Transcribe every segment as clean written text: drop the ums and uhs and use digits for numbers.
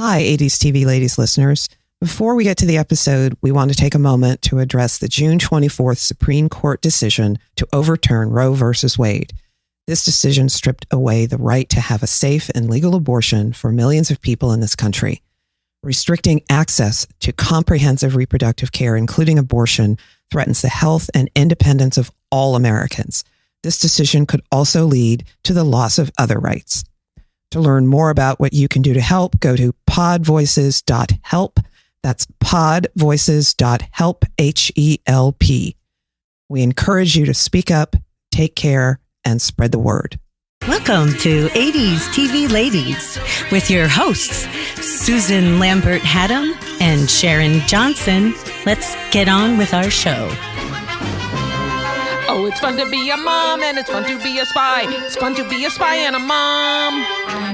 Hi, 80s TV Ladies listeners. Before we get to the episode, we want to take a moment to address the June 24th Supreme Court decision to overturn Roe v. Wade. This decision stripped away the right to have a safe and legal abortion for millions of people in this country. Restricting access to comprehensive reproductive care, including abortion, threatens the health and independence of all Americans. This decision could also lead to the loss of other rights. To learn more about what you can do to help, go to podvoices.help. That's podvoices.help, HELP. We encourage you to speak up, take care, and spread the word. Welcome to 80s TV Ladies with your hosts, Susan Lambert-Haddam and Sharon Johnson. Let's get on with our show. Oh, it's fun to be a mom and it's fun to be a spy. It's fun to be a spy and a mom.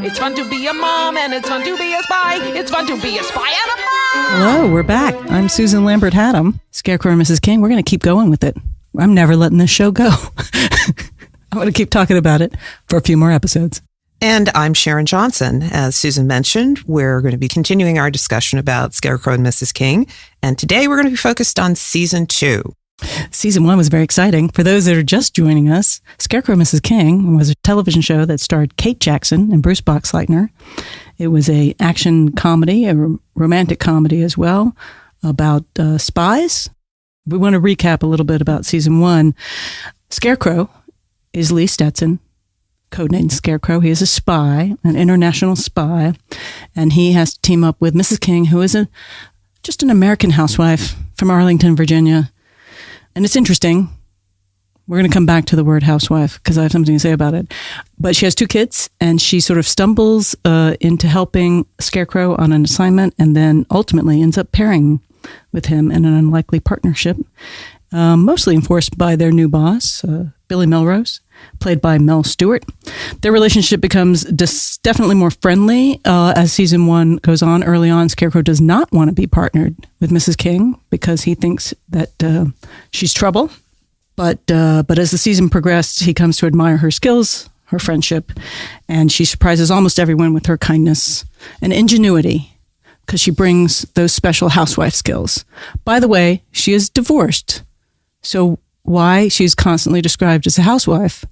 It's fun to be a mom and it's fun to be a spy. It's fun to be a spy and a mom. Hello, we're back. I'm Susan Lambert-Haddam, Scarecrow and Mrs. King. We're going to keep going with it. I'm never letting this show go. I'm going to keep talking about it for a few more episodes. And I'm Sharon Johnson. As Susan mentioned, we're going to be continuing our discussion about Scarecrow and Mrs. King. And today we're going to be focused on season 2. Season 1 was very exciting. For those that are just joining us, Scarecrow and Mrs. King was a television show that starred Kate Jackson and Bruce Boxleitner. It was a action comedy, a romantic comedy as well, about spies. We want to recap a little bit about season 1. Scarecrow is Lee Stetson, codenamed Scarecrow. He is a spy, an international spy, and he has to team up with Mrs. King, who is just an American housewife from Arlington, Virginia. And it's interesting. We're going to come back to the word housewife because I have something to say about it. But she has 2 kids, and she sort of stumbles into helping Scarecrow on an assignment and then ultimately ends up pairing with him in an unlikely partnership, mostly enforced by their new boss, Billy Melrose, played by Mel Stewart. Their relationship becomes definitely more friendly as season 1 goes on. Early on, Scarecrow does not want to be partnered with Mrs. King because he thinks that she's trouble. But as the season progressed, he comes to admire her skills, her friendship, and she surprises almost everyone with her kindness and ingenuity because she brings those special housewife skills. By the way, she is divorced. So why she's constantly described as a housewife?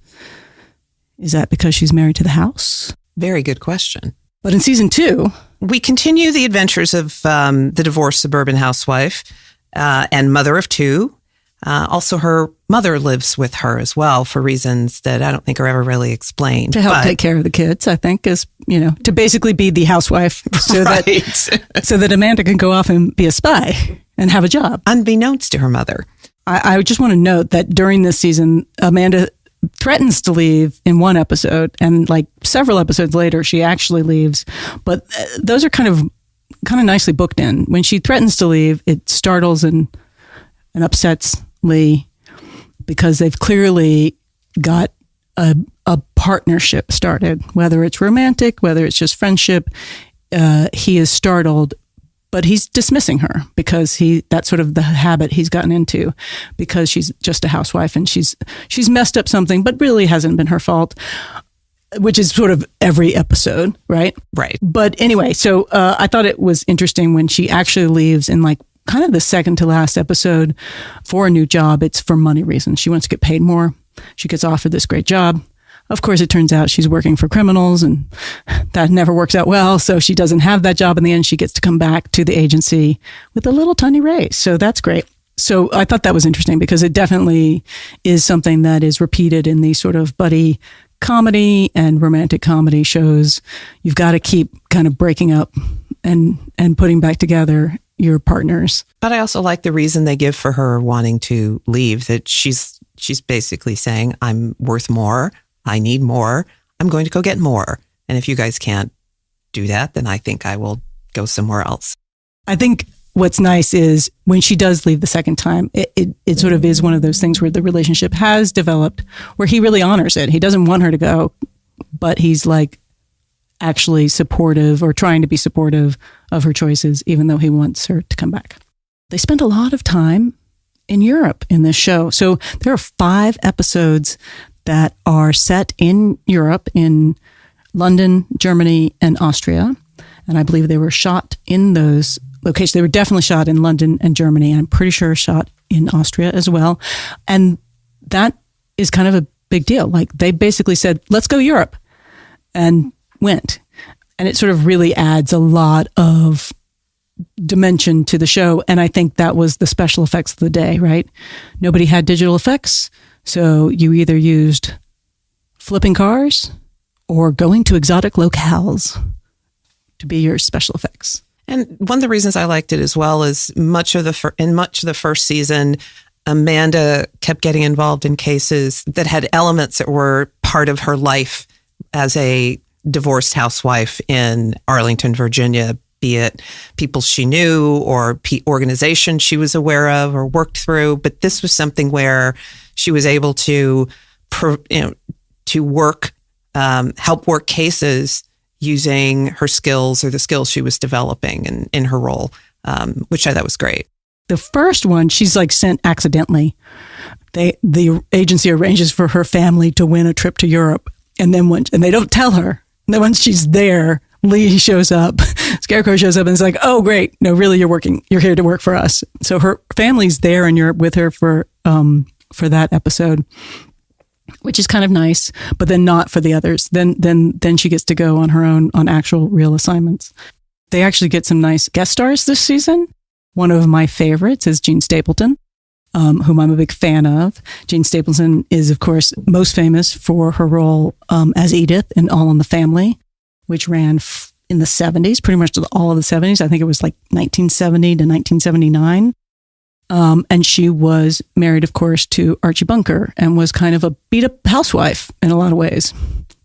Is that because she's married to the house? Very good question. But in season 2, we continue the adventures of the divorced suburban housewife and mother of 2. Also, her mother lives with her as well for reasons that I don't think are ever really explained. To help take care of the kids, I think, is, to basically be the housewife so that Amanda can go off and be a spy and have a job. Unbeknownst to her mother. I just want to note that during this season, Amanda threatens to leave in one episode, and like several episodes later, she actually leaves. But those are kind of nicely booked in. When she threatens to leave, it startles and upsets Lee because they've clearly got a partnership started, whether it's romantic, whether it's just friendship. He is startled, but he's dismissing her because that's sort of the habit he's gotten into because she's just a housewife and she's messed up something, but really hasn't been her fault, which is sort of every episode, right? Right. But anyway, so I thought it was interesting when she actually leaves in like kind of the second to last episode for a new job. It's for money reasons. She wants to get paid more. She gets offered this great job. Of course, it turns out she's working for criminals and that never works out well. So she doesn't have that job in the end. She gets to come back to the agency with a little tiny raise. So that's great. So I thought that was interesting because it definitely is something that is repeated in these sort of buddy comedy and romantic comedy shows. You've got to keep kind of breaking up and putting back together your partners. But I also like the reason they give for her wanting to leave, that she's basically saying, I'm worth more. I need more. I'm going to go get more. And if you guys can't do that, then I think I will go somewhere else. I think what's nice is when she does leave the second time, it sort of is one of those things where the relationship has developed, where he really honors it. He doesn't want her to go, but he's like actually supportive or trying to be supportive of her choices, even though he wants her to come back. They spend a lot of time in Europe in this show. So there are 5 episodes that are set in Europe, in London, Germany, and Austria. And I believe they were shot in those locations. They were definitely shot in London and Germany. And I'm pretty sure shot in Austria as well. And that is kind of a big deal. Like they basically said, let's go Europe, and went. And it sort of really adds a lot of dimension to the show. And I think that was the special effects of the day, right? Nobody had digital effects. So you either used flipping cars or going to exotic locales to be your special effects. And one of the reasons I liked it as well is in much of the first season, Amanda kept getting involved in cases that had elements that were part of her life as a divorced housewife in Arlington, Virginia, be it people she knew or organizations she was aware of or worked through. But this was something where she was able to, help work cases using her skills or the skills she was developing in her role, which I thought was great. The first one, she's like sent accidentally. The agency arranges for her family to win a trip to Europe. And then and they don't tell her. And then once she's there, Lee shows up, Scarecrow shows up and is like, oh, great. No, really, you're here to work for us. So her family's there in Europe with her for that episode, which is kind of nice, but then not for the others. Then she gets to go on her own on actual real assignments. They actually get some nice guest stars this season. One of my favorites is Jean Stapleton, whom I'm a big fan of. Jean Stapleton is, of course, most famous for her role as Edith in All in the Family, which ran in the 70s, pretty much all of the 70s. I think it was like 1970 to 1979. And she was married, of course, to Archie Bunker and was kind of a beat-up housewife in a lot of ways.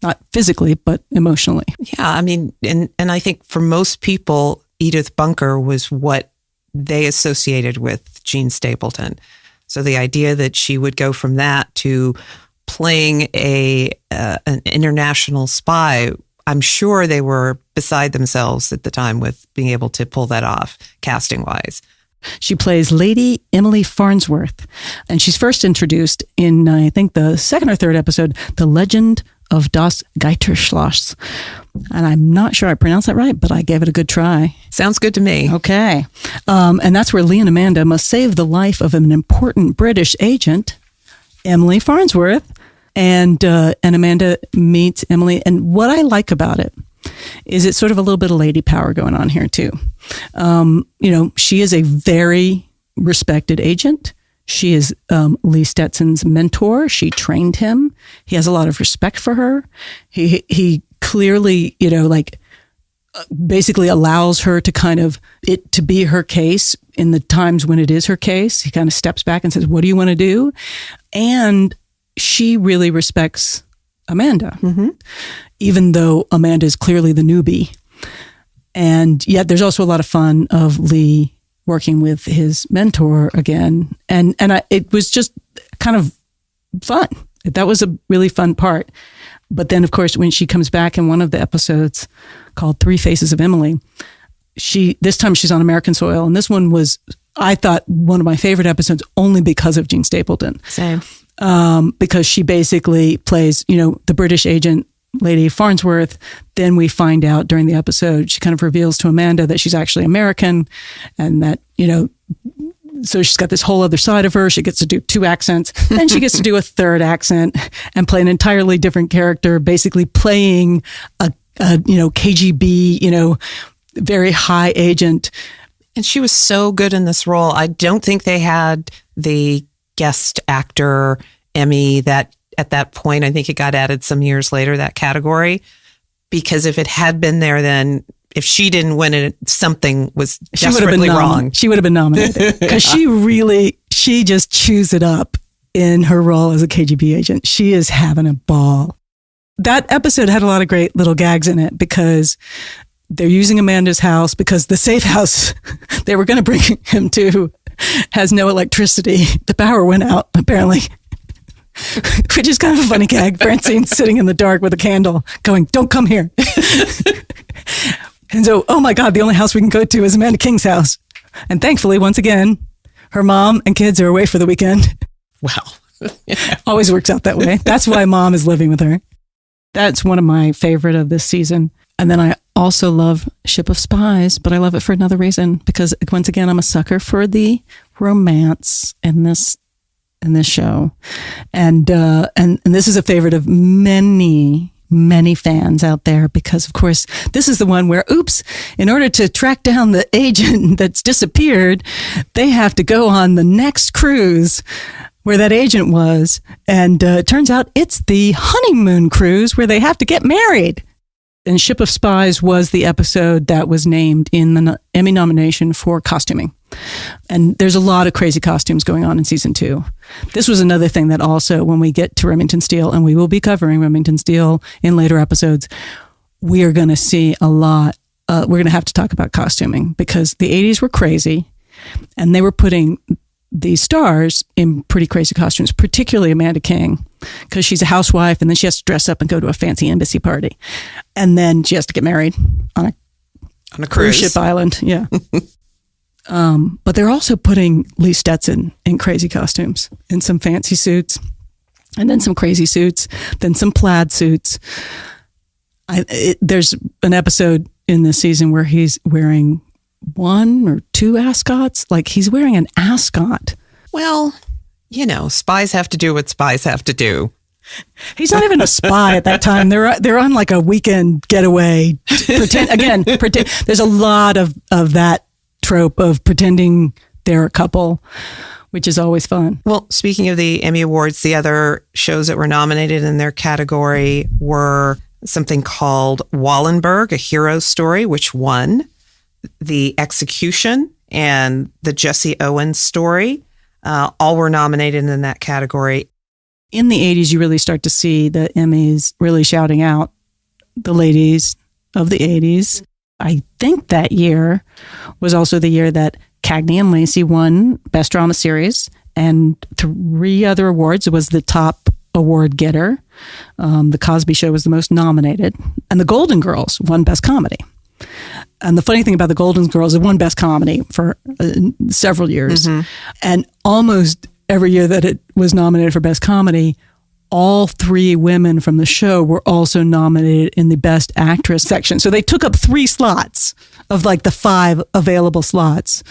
Not physically, but emotionally. Yeah, I mean, and I think for most people, Edith Bunker was what they associated with Jean Stapleton. So the idea that she would go from that to playing an international spy, I'm sure they were beside themselves at the time with being able to pull that off, casting-wise. She plays Lady Emily Farnsworth, and she's first introduced in, I think, the second or third episode, The Legend of Das Geiterschloss. And I'm not sure I pronounced that right, but I gave it a good try. Sounds good to me. Okay. And that's where Lee and Amanda must save the life of an important British agent, Emily Farnsworth. And Amanda meets Emily. And what I like about it is it's sort of a little bit of lady power going on here too. She is a very respected agent. She is Lee Stetson's mentor. She trained him. He has a lot of respect for her. He clearly, basically allows her to kind of it to be her case in the times when it is her case. He kind of steps back and says, "What do you want to do?" And she really respects Amanda, even though Amanda is clearly the newbie. And yet there's also a lot of fun of Lee working with his mentor again. And it was just kind of fun. That was a really fun part. But then, of course, when she comes back in one of the episodes called Three Faces of Emily, this time she's on American soil. And this one was, I thought, one of my favorite episodes only because of Jean Stapleton. Same. Because she basically plays, the British agent, Lady Farnsworth. Then we find out during the episode, she kind of reveals to Amanda that she's actually American and that, so she's got this whole other side of her. She gets to do two accents. Then she gets to do a third accent and play an entirely different character, basically playing a KGB, very high agent. And she was so good in this role. I don't think they had the guest actor Emmy that at that point, I think it got added some years later, that category, because if it had been there, then if she didn't win it, something was desperately wrong. She would have been nominated because she just chews it up in her role as a KGB agent. She is having a ball. That episode had a lot of great little gags in it because they're using Amanda's house because the safe house they were going to bring him to has no electricity. The power went out, apparently. Which is kind of a funny gag. Francine sitting in the dark with a candle going, "Don't come here." And so, oh my God, the only house we can go to is Amanda King's house. And thankfully, once again, her mom and kids are away for the weekend. Wow. Always works out that way. That's why mom is living with her. That's one of my favorite of this season. And then I also love Ship of Spies, but I love it for another reason, because once again, I'm a sucker for the romance in this show. And this is a favorite of many fans out there, because of course this is the one where, in order to track down the agent that's disappeared, they have to go on the next cruise where that agent was. And it turns out it's the honeymoon cruise where they have to get married. And Ship of Spies was the episode that was named in the Emmy nomination for costuming. And there's a lot of crazy costumes going on in season 2. This was another thing that also, when we get to Remington Steele, and we will be covering Remington Steele in later episodes, we are going to see a lot. We're going to have to talk about costuming, because the 80s were crazy, and they were putting these stars in pretty crazy costumes, particularly Amanda King, because she's a housewife, and then she has to dress up and go to a fancy embassy party. And then she has to get married on a cruise ship island. Yeah. But they're also putting Lee Stetson in crazy costumes, in some fancy suits, and then some crazy suits, then some plaid suits. There's an episode in this season where he's wearing 1 or 2 ascots. Like, he's wearing an ascot. Well, spies have to do what spies have to do. He's not even a spy at that time. They're on like a weekend getaway. Pretend. There's a lot of that trope of pretending they're a couple, which is always fun. Well, speaking of the Emmy Awards, the other shows that were nominated in their category were something called Wallenberg, a hero story, which won. The Execution and the Jesse Owens story, all were nominated in that category. In the 80s, you really start to see the Emmys really shouting out the ladies of the 80s. I think that year was also the year that Cagney and Lacey won Best Drama Series, and 3 other awards. It was the top award getter. The Cosby Show was the most nominated, and the Golden Girls won Best Comedy. And the funny thing about the Golden Girls, it won Best Comedy for several years. Mm-hmm. And almost every year that it was nominated for Best Comedy, all 3 women from the show were also nominated in the Best Actress section. So they took up 3 slots of like the 5 available slots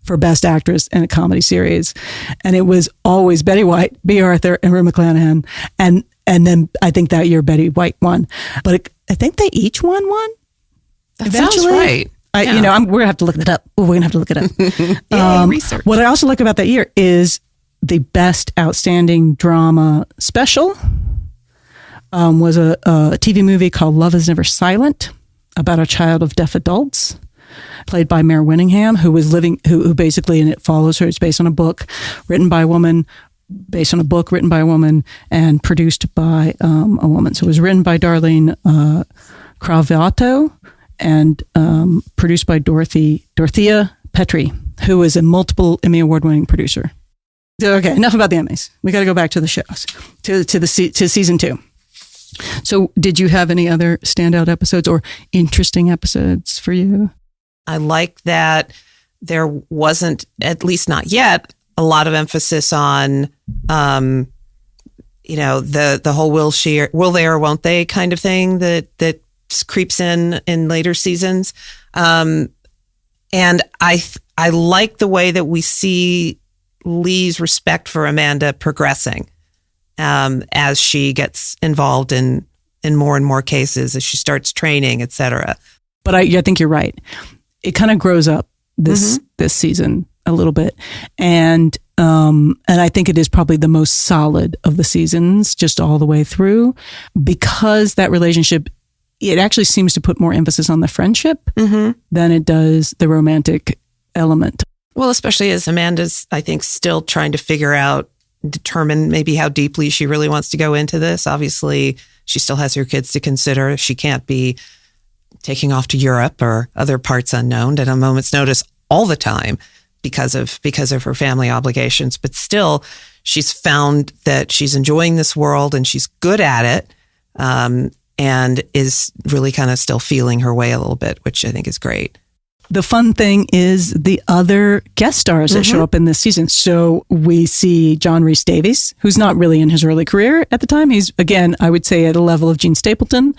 for Best Actress in a comedy series. And it was always Betty White, B. Arthur, and Rue McClanahan. And then I think that year Betty White won. But I think they each won one. That sounds right. We're going to have to look it up. We're going to have to look it up. Research. What I also like about that year is the Best Outstanding Drama Special was a TV movie called Love is Never Silent, about a child of deaf adults, played by Mare Winningham, who basically, and it follows her, it's based on a book written by a woman, based on a book written by a woman, and produced by a woman. So it was written by Darlene Cravato, and produced by Dorothea Petrie, who is a multiple Emmy Award-winning producer. Okay, enough about the Emmys. We got to go back to the shows, to season 2. So did you have any other standout episodes or interesting episodes for you? I like that there wasn't, at least not yet, a lot of emphasis on, the whole will they or won't they kind of thing that creeps in later seasons. And I like the way that we see Lee's respect for Amanda progressing as she gets involved in more and more cases, as she starts training, etc. But I think you're right. It kind of grows up this season a little bit. And I think it is probably the most solid of the seasons, just all the way through, because that relationship, it actually seems to put more emphasis on the friendship than it does the romantic element. Well, especially as Amanda's, I think, still trying to determine maybe how deeply she really wants to go into this. Obviously, she still has her kids to consider. She can't be taking off to Europe or other parts unknown at a moment's notice all the time because of her family obligations. But still, she's found that she's enjoying this world and she's good at it. And is really kind of still feeling her way a little bit, which I think is great. the fun thing is the other guest stars that show up in this season. So we see John Rhys-Davies, who's not really in his early career at the time. He's, again, I would say at a level of Gene Stapleton.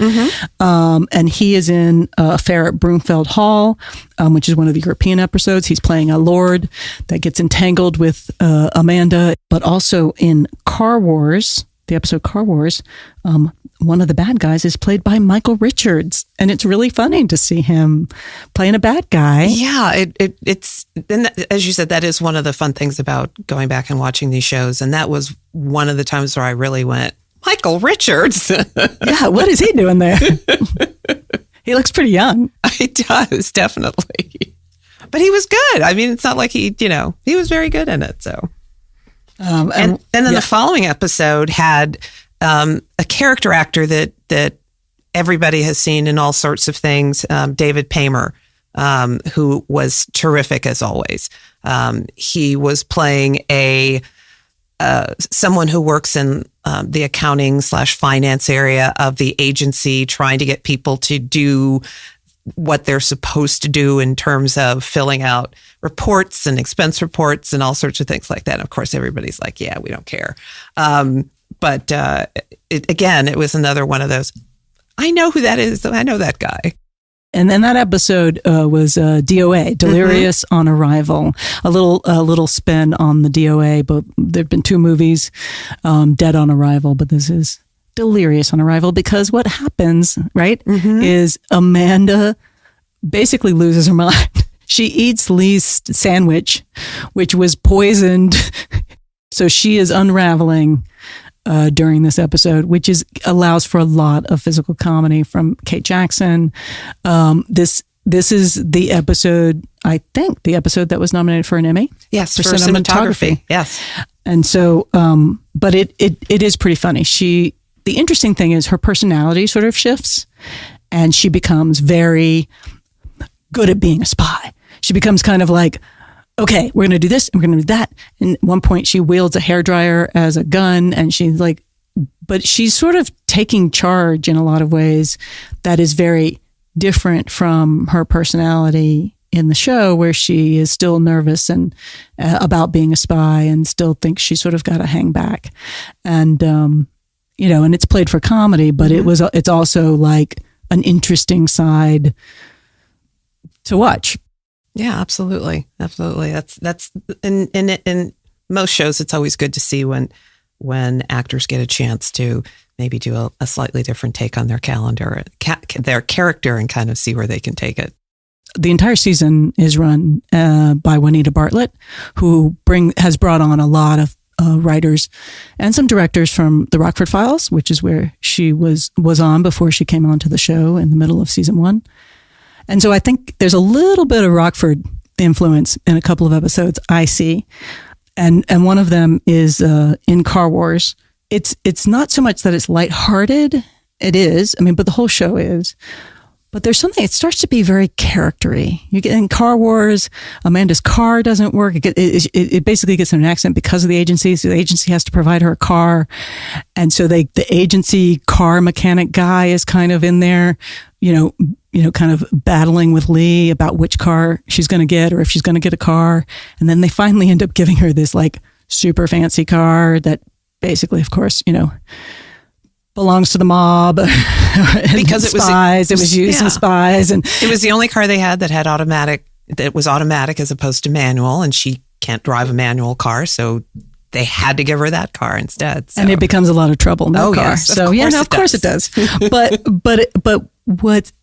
And he is in Affair at Broomfield Hall, which is one of the European episodes. He's playing a lord that gets entangled with Amanda, but also in Car Wars, the episode Car Wars, one of the bad guys is played by Michael Richards, and it's really funny to see him playing a bad guy. Yeah, it's and as you said, that is one of the fun things about going back and watching these shows, and that was one of the times where I really went, Michael Richards. Yeah, what is he doing there? He looks pretty young. He does, definitely. But he was good. I mean, it's not like he was very good in it. So, and then the following episode had a character actor that everybody has seen in all sorts of things, David Paymer, who was terrific as always. He was playing someone who works in the accounting / finance area of the agency, trying to get people to do what they're supposed to do in terms of filling out reports and expense reports and all sorts of things like that. And of course, everybody's like, yeah, we don't care. But it was another one of those, I know who that is. I know that guy. And then that episode was DOA, Delirious on Arrival. A little spin on the DOA, but there've been 2 movies, Dead on Arrival, but this is Delirious on Arrival, because what happens, right, is Amanda basically loses her mind. She eats Lee's sandwich, which was poisoned. So she is unraveling during this episode, which allows for a lot of physical comedy from Kate Jackson. This is the episode, I think, the episode that was nominated for an Emmy. Yes, for cinematography. Yes. And so, but it is pretty funny. The interesting thing is her personality sort of shifts, and she becomes very good at being a spy. She becomes kind of like, okay, we're going to do this and we're going to do that. And at one point she wields a hairdryer as a gun, and she's like, but she's sort of taking charge in a lot of ways that is very different from her personality in the show, where she is still nervous and about being a spy and still thinks she's sort of got to hang back. And, and it's played for comedy, but it's also like an interesting side to watch. Yeah, absolutely. Absolutely. That's in most shows, it's always good to see when actors get a chance to maybe do a slightly different take on their calendar, their character, and kind of see where they can take it. The entire season is run by Juanita Bartlett, who has brought on a lot of writers and some directors from the Rockford Files, which is where she was on before she came onto the show in the middle of season 1. And so I think there's a little bit of Rockford influence in a couple of episodes I see. And one of them is in Car Wars. It's not so much that it's lighthearted. It is. I mean, but the whole show is. But there's something, it starts to be very charactery. You get in Car Wars, Amanda's car doesn't work. It basically gets in an accident because of the agency. So the agency has to provide her a car. And so the agency car mechanic guy is kind of in there, kind of battling with Lee about which car she's going to get, or if she's going to get a car. And then they finally end up giving her this like super fancy car that basically, of course, belongs to the mob because it was used in spies, and it was the only car they had that had automatic. That was automatic as opposed to manual, and she can't drive a manual car, so they had to give her that car instead. So. And it becomes a lot of trouble in that car. Yes, so of course it does. but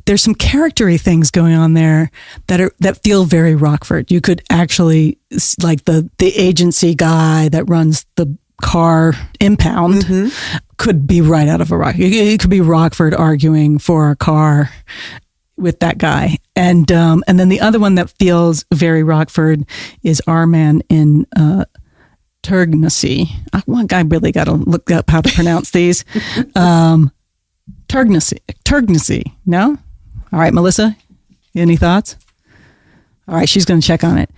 there's some charactery things going on there that feel very Rockford. You could actually, like the agency guy that runs the car impound could be right out of a rock. It could be Rockford arguing for a car with that guy. And then the other one that feels very Rockford is our man in Turgnacy. One guy really got to look up how to pronounce these. Turgnacy. No? All right, Melissa, any thoughts? All right, she's going to check on it.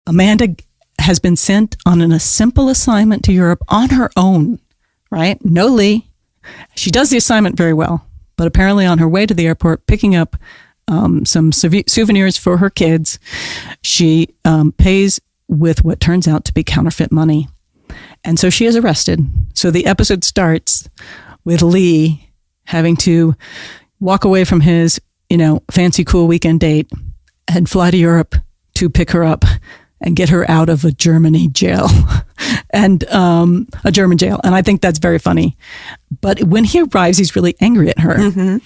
Amanda has been sent on a simple assignment to Europe on her own, right? No Lee. She does the assignment very well, but apparently on her way to the airport, picking up some souvenirs for her kids. She pays with what turns out to be counterfeit money. And so she is arrested. So the episode starts with Lee having to walk away from his, fancy, cool weekend date and fly to Europe to pick her up and get her out of a Germany jail and a German jail. And I think that's very funny. But when he arrives, he's really angry at her. Mm-hmm.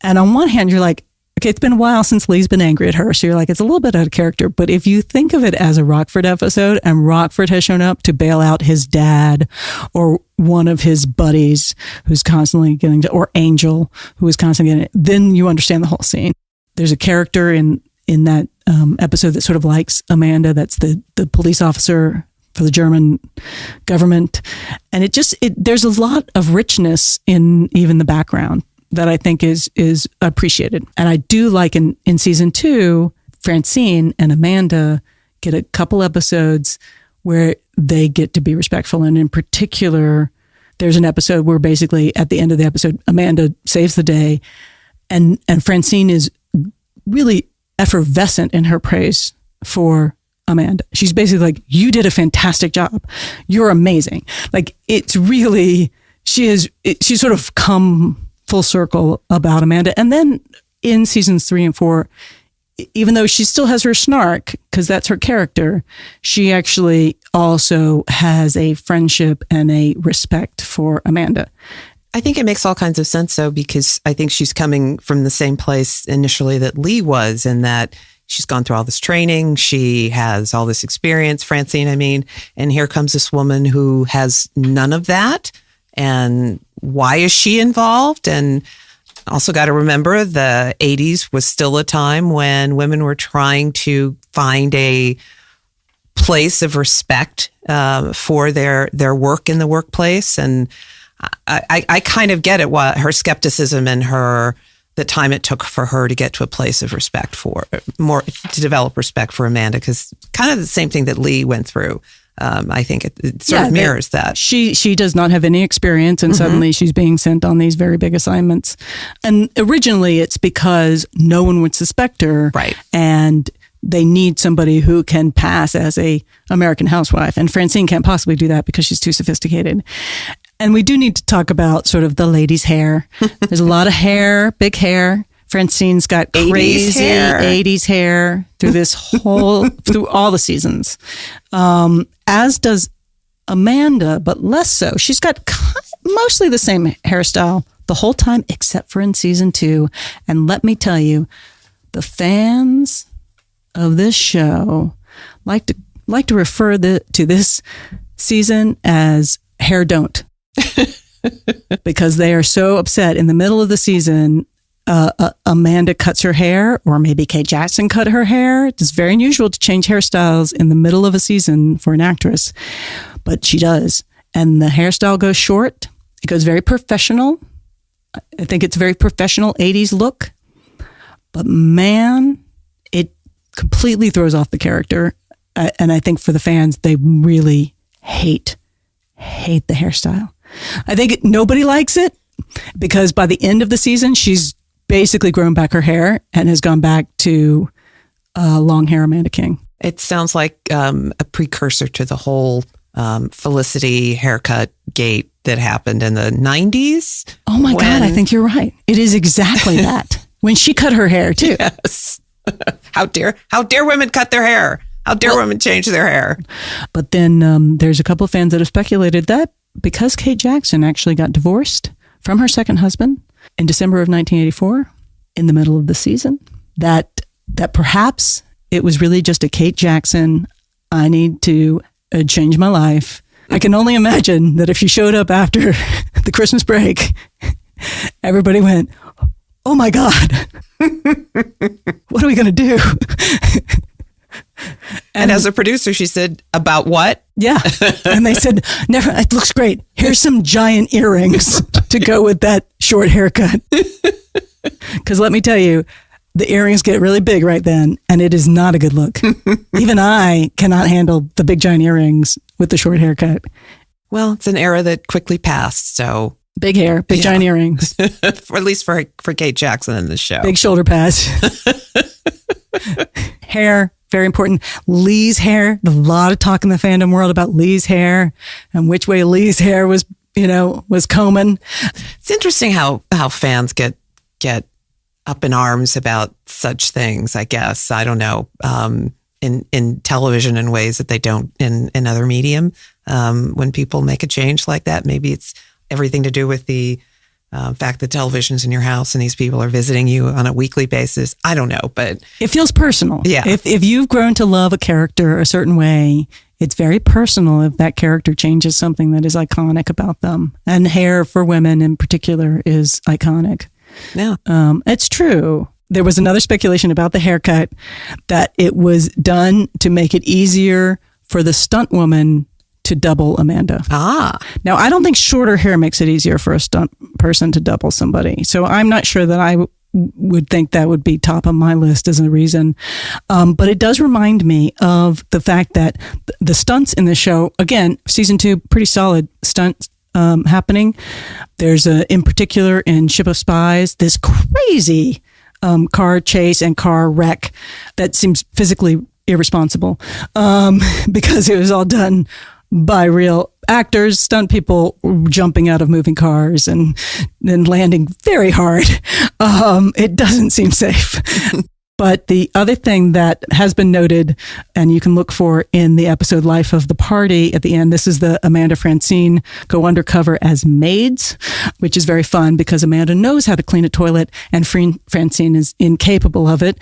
And on one hand, you're like, okay, it's been a while since Lee's been angry at her. So you're like, it's a little bit out of character. But if you think of it as a Rockford episode and Rockford has shown up to bail out his dad or one of his buddies who's constantly or Angel, who is constantly getting, then you understand the whole scene. There's a character in that episode that sort of likes Amanda. That's the police officer for the German government. And there's a lot of richness in even the background that I think is appreciated. And I do like in season 2, Francine and Amanda get a couple episodes where they get to be respectful. And in particular, there's an episode where basically at the end of the episode, Amanda saves the day and Francine is really effervescent in her praise for Amanda. She's basically like, you did a fantastic job. You're amazing. Like, it's really, she's sort of come full circle about Amanda. And then in seasons 3 and 4, even though she still has her snark, because that's her character, she actually also has a friendship and a respect for Amanda. I think it makes all kinds of sense, though, because I think she's coming from the same place initially that Lee was, in that she's gone through all this training. She has all this experience, Francine, and here comes this woman who has none of that. And why is she involved? And also got to remember the 80s was still a time when women were trying to find a place of respect for their work in the workplace. And I kind of get it, what her skepticism and the time it took for her to get to a place of respect to develop respect for Amanda, because kind of the same thing that Lee went through. I think it sort of mirrors that. She does not have any experience, and suddenly she's being sent on these very big assignments. And originally it's because no one would suspect her. Right. And they need somebody who can pass as a American housewife. And Francine can't possibly do that because she's too sophisticated. And we do need to talk about sort of the ladies' hair. There's a lot of hair, big hair. Francine's got crazy 80s hair through all the seasons. As does Amanda, but less so. She's got mostly the same hairstyle the whole time, except for in season 2. And let me tell you, the fans of this show like to refer to this season as hair don't. Because they are so upset. In the middle of the season, Amanda cuts her hair, or maybe Kate Jackson cut her hair. It's very unusual to change hairstyles in the middle of a season for an actress, but she does. And the hairstyle goes short. It goes very professional. I think it's a very professional 80s look, but man, it completely throws off the character. And I think for the fans, they really hate the hairstyle. I think nobody likes it because by the end of the season, she's basically grown back her hair and has gone back to long hair Amanda King. It sounds like a precursor to the whole Felicity haircut gate that happened in the 90s. Oh my God, I think you're right. It is exactly that. When she cut her hair too. Yes. How dare women cut their hair? How dare women change their hair? But then there's a couple of fans that have speculated that because Kate Jackson actually got divorced from her second husband in December of 1984, in the middle of the season, that perhaps it was really just a Kate Jackson, I need to change my life. I can only imagine that if she showed up after the Christmas break, everybody went, oh my God, what are we going to do? And as a producer, she said, about what? Yeah. And they said, never, it looks great. Here's some giant earrings to go with that short haircut. Because let me tell you, the earrings get really big right then, and it is not a good look. Even I cannot handle the big giant earrings with the short haircut. Well, it's an era that quickly passed, so Big hair, big giant earrings. Or at least for Kate Jackson in this show. Big shoulder pads. Hair, very important. Lee's hair. A lot of talk in the fandom world about Lee's hair and which way Lee's hair was combing. It's interesting how fans get up in arms about such things, I guess. I don't know. In television in ways that they don't in other medium. When people make a change like that, maybe it's everything to do with the fact that television's in your house and these people are visiting you on a weekly basis. I don't know, but it feels personal. Yeah. If you've grown to love a character a certain way, it's very personal if that character changes something that is iconic about them. And hair for women in particular is iconic. Yeah. It's true. There was another speculation about the haircut that it was done to make it easier for the stunt woman to double Amanda. Now, I don't think shorter hair makes it easier for a stunt person to double somebody. So I'm not sure that I would think that would be top of my list as a reason. But it does remind me of the fact that the stunts in the show, again, season 2, pretty solid stunts happening. There's in particular in Ship of Spies, this crazy car chase and car wreck that seems physically irresponsible because it was all done by real actors, stunt people jumping out of moving cars and then landing very hard. It doesn't seem safe. But the other thing that has been noted, and you can look for in the episode Life of the Party at the end, this is the Amanda Francine go undercover as maids, which is very fun because Amanda knows how to clean a toilet and Francine is incapable of it,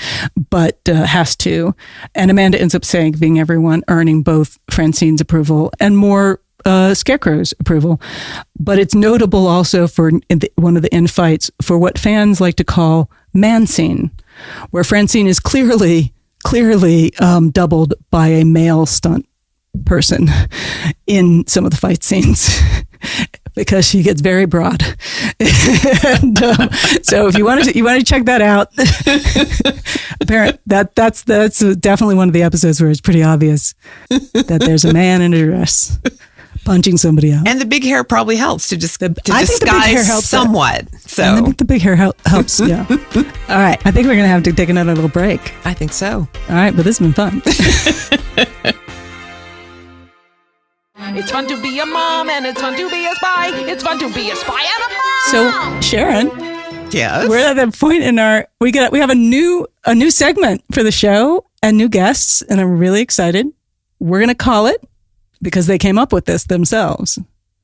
but has to. And Amanda ends up saving everyone, earning both Francine's approval and more Scarecrow's approval. But it's notable also for one of the infights for what fans like to call Man-cine, where Francine is clearly doubled by a male stunt person in some of the fight scenes because she gets very broad. And, so if you want to check that out, that's definitely one of the episodes where it's pretty obvious that there's a man in a dress punching somebody out. And the big hair probably helps to disguise the big hair helps somewhat. So I think the big hair helps. Yeah. All right. I think we're going to have to take another little break. I think so. All right. But this has been fun. It's fun to be a mom and it's fun to be a spy. It's fun to be a spy and a mom. So Sharon, yes, we're at that point in we have a new segment for the show and new guests, and I'm really excited. We're going to call it, because they came up with this themselves,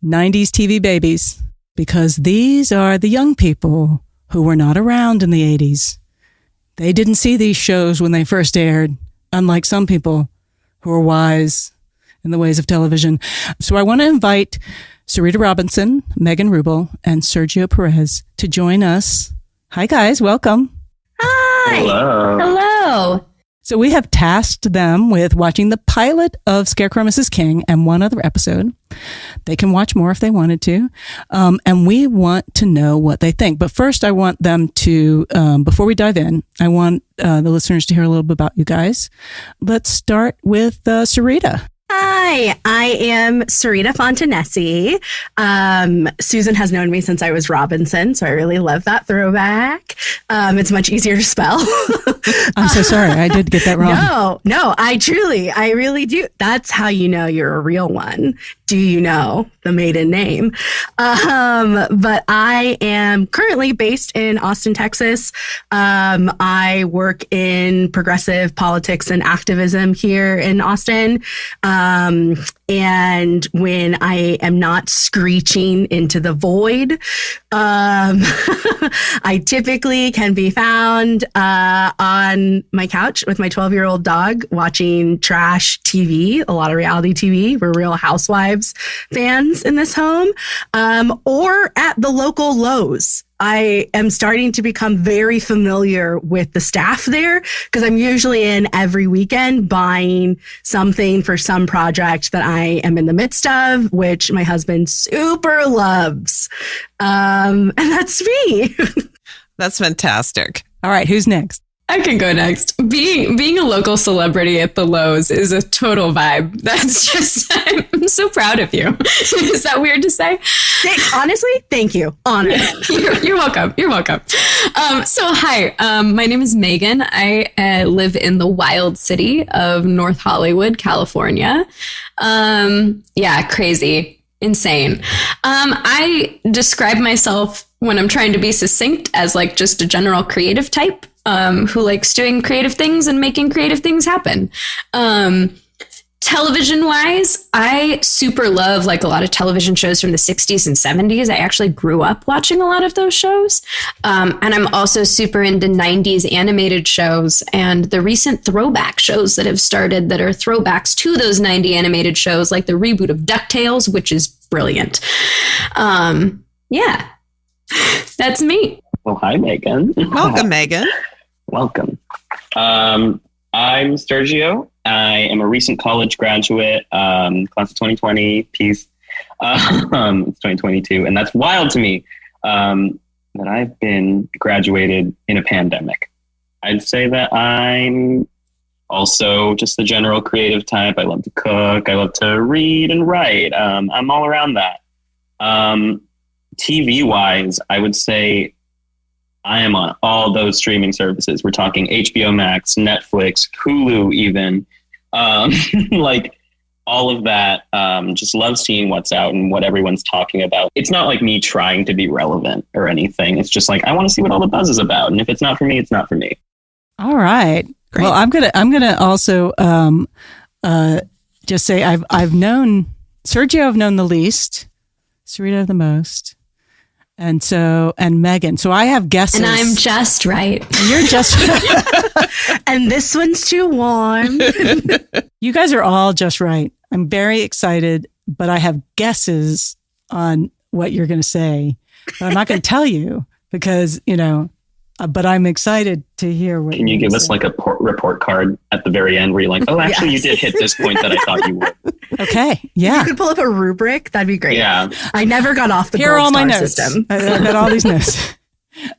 90s TV babies, because these are the young people who were not around in the 80s. They didn't see these shows when they first aired, unlike some people who are wise in the ways of television. So I want to invite Sarita Robinson, Megan Rubel, and Sergio Perez to join us. Hi, guys. Welcome. Hi. Hello. Hello. So we have tasked them with watching the pilot of Scarecrow Mrs. King and one other episode. They can watch more if they wanted to. And we want to know what they think. But first, I want them to, before we dive in, I want the listeners to hear a little bit about you guys. Let's start with Sarita. Hi, I am Sarita Fontanesi. Susan has known me since I was Robinson, so I really love that throwback. It's much easier to spell. I'm so sorry. I did get that wrong. No, I really do. That's how you know you're a real one. Do you know the maiden name? But I am currently based in Austin, Texas. I work in progressive politics and activism here in Austin. And when I am not screeching into the void, I typically can be found on my couch with my 12-year-old dog watching trash TV, a lot of reality TV. We're Real Housewives fans in this home, or at the local Lowe's. I am starting to become very familiar with the staff there because I'm usually in every weekend buying something for some project that I am in the midst of, which my husband super loves. And that's me. That's fantastic. All right. Who's next? I can go next. Being a local celebrity at the Lowe's is a total vibe. That's just, I'm so proud of you. Is that weird to say? Honestly, thank you. Honor. You're welcome. You're welcome. So hi, my name is Megan. I live in the wild city of North Hollywood, California. Yeah, crazy, insane. I describe myself when I'm trying to be succinct as like just a general creative type. Who likes doing creative things and making creative things happen. Television wise, I super love like a lot of television shows from the 60s and 70s. I actually grew up watching a lot of those shows. And I'm also super into 90s animated shows and the recent throwback shows that have started that are throwbacks to those 90 animated shows, like the reboot of DuckTales, which is brilliant. Yeah, that's me. Well, hi, Megan. Welcome, Megan. Welcome. I'm Sergio. I am a recent college graduate, class of 2020, peace. It's 2022, and that's wild to me that I've been graduated in a pandemic. I'd say that I'm also just the general creative type. I love to cook. I love to read and write. I'm all around that. TV-wise, I would say I am on all those streaming services. We're talking HBO Max, Netflix, Hulu even. Like all of that. Just love seeing what's out and what everyone's talking about. It's not like me trying to be relevant or anything. It's just like I want to see what all the buzz is about. And if it's not for me, it's not for me. All right. Great. Well, I'm gonna also just say I've known Sergio. I've known the least, Sarita the most. And Megan. So I have guesses. And I'm just right. You're just right. And this one's too warm. You guys are all just right. I'm very excited, but I have guesses on what you're going to say. But I'm not going to tell you because, but I'm excited to hear what Can you give us like a report card at the very end where you're like, oh, actually, Yes. You did hit this point that I thought you would. Okay. Yeah. You could pull up a rubric. That'd be great. Yeah. I never got off the Here are all gold my star notes. system. I've got all these notes.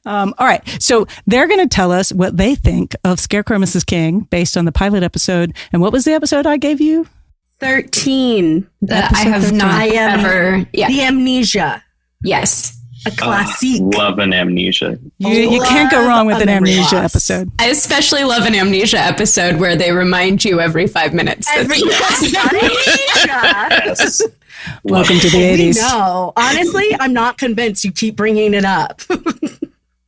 All right. So they're going to tell us what they think of Scarecrow Mrs. King based on the pilot episode. And what was the episode I gave you? 13. That I have not ever. Yeah. The Amnesia. Yes. A classique. Love an amnesia. You can't go wrong with Love an a memory amnesia loss. episode. I especially love an amnesia episode where they remind you every 5 minutes. Amnesia. Yes. Welcome to the 80s. No, honestly, I'm not convinced. You keep bringing it up.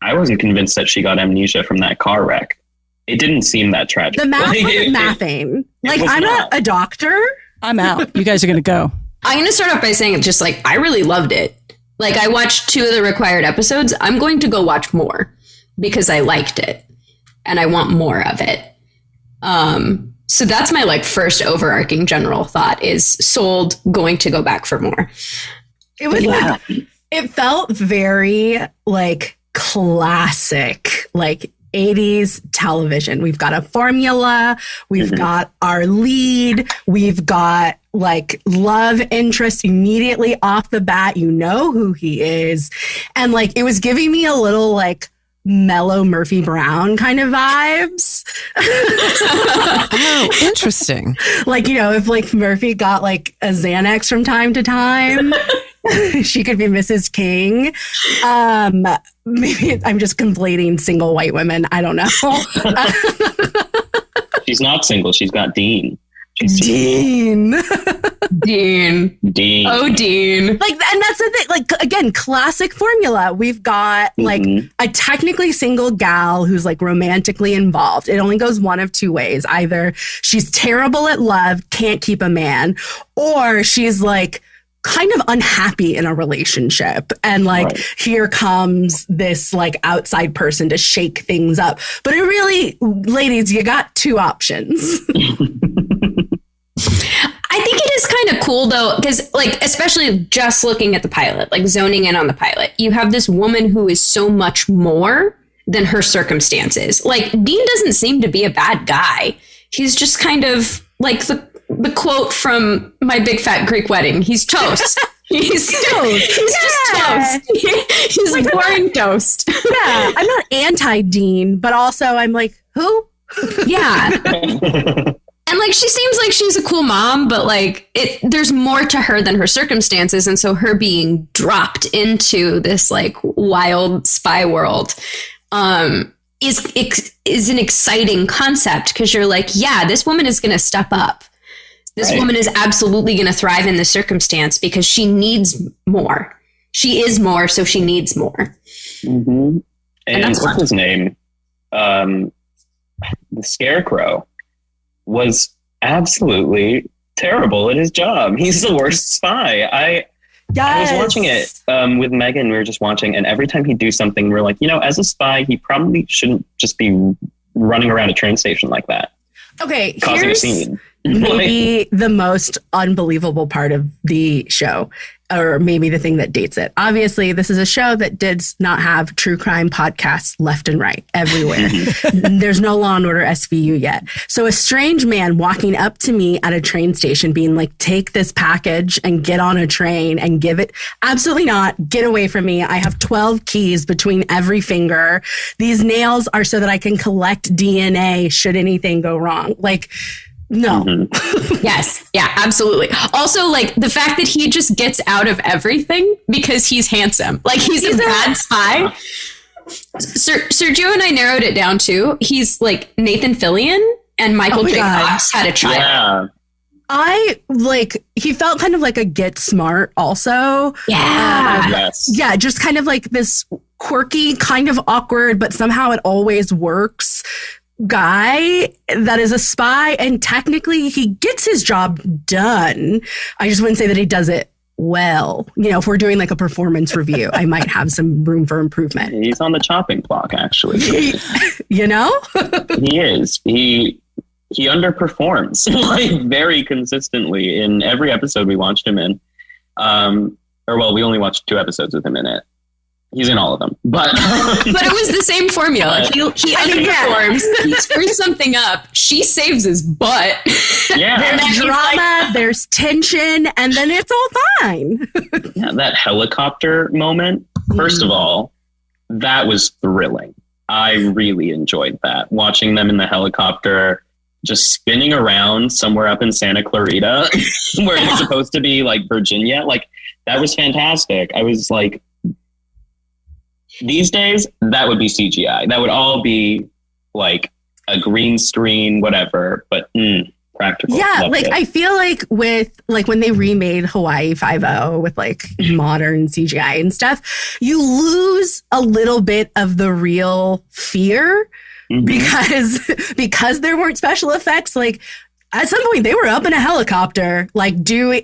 I wasn't convinced that she got amnesia from that car wreck. It didn't seem that tragic. The math Like, wasn't mathing. Like, was I'm not. not a doctor. I'm out. You guys are going to go. I'm going to start off by saying just like, I really loved it. Like I watched 2 of the required episodes. I'm going to go watch more because I liked it and I want more of it. So that's my like first overarching general thought is sold, going to go back for more. It was Yeah. like, it felt very like classic, like 80s television. We've got a formula. We've got our lead. We've got like love interest immediately off the bat. You know who he is. And like, it was giving me a little like mellow Murphy Brown kind of vibes. Oh, interesting. Like, if like Murphy got like a Xanax from time to time, she could be Mrs. King. Maybe I'm just conflating single white women. I don't know. She's not single. She's got Dean. Dean. Dean. Dean. Oh, Dean. Like, and that's the thing. Like, again, classic formula. We've got like a technically single gal who's like romantically involved. It only goes one of 2 ways. Either she's terrible at love, can't keep a man, or she's like kind of unhappy in a relationship. And like, here comes this like outside person to shake things up. But it really, ladies, you got 2 options. I think it is kind of cool though, because like, especially just looking at the pilot, like zoning in on the pilot, you have this woman who is so much more than her circumstances. Like Dean doesn't seem to be a bad guy. He's just kind of like the quote from My Big Fat Greek Wedding. He's toast. He's toast. He's just toast. He's like boring toast. Yeah, I'm not anti-Dean, but also I'm like, Who? Yeah. And like, she seems like she's a cool mom, but like there's more to her than her circumstances. And so her being dropped into this like wild spy world is an exciting concept, because you're like, yeah, this woman is going to step up. This woman is absolutely going to thrive in this circumstance because she needs more. She is more, so she needs more. Mm-hmm. And what's his name? The Scarecrow was absolutely terrible at his job. He's the worst spy. I was watching it with Megan. We were just watching, and every time he'd do something, we're like, as a spy, he probably shouldn't just be running around a train station like that. Okay, causing a scene. Maybe the most unbelievable part of the show, or maybe the thing that dates it. Obviously, this is a show that did not have true crime podcasts left and right everywhere. There's no Law and Order SVU yet. So a strange man walking up to me at a train station being like, take this package and get on a train and give it. Absolutely not. Get away from me. I have 12 keys between every finger. These nails are so that I can collect DNA should anything go wrong. Like, no. Mm-hmm. Yes. Yeah, absolutely. Also, like, the fact that he just gets out of everything because he's handsome. Like, he's a bad spy. Sergio and I narrowed it down too. He's like Nathan Fillion and Michael J. Fox had a child. Yeah. He felt kind of like a Get Smart also. Yeah. Yes. Yeah, just kind of like this quirky, kind of awkward, but somehow it always works guy that is a spy, and technically he gets his job done. I just wouldn't say that he does it well. If we're doing like a performance review, I might have some room for improvement. He's on the chopping block, actually. He is. He underperforms like very consistently in every episode we watched him in. We only watched 2 episodes with him in it. He's in all of them, but it was the same formula. He underperforms. He screws something up. She saves his butt. Yeah, there's drama, there's tension, and then it's all fine. Yeah, that helicopter moment. First of all, that was thrilling. I really enjoyed that. Watching them in the helicopter, just spinning around somewhere up in Santa Clarita, where it's supposed to be like Virginia. Like, that was fantastic. I was like, these days, that would be CGI. That would all be like a green screen, whatever, but practical. Yeah, Loved it. I feel like with when they remade Hawaii Five-0 with like modern CGI and stuff, you lose a little bit of the real fear because there weren't special effects. Like, at some point, they were up in a helicopter, making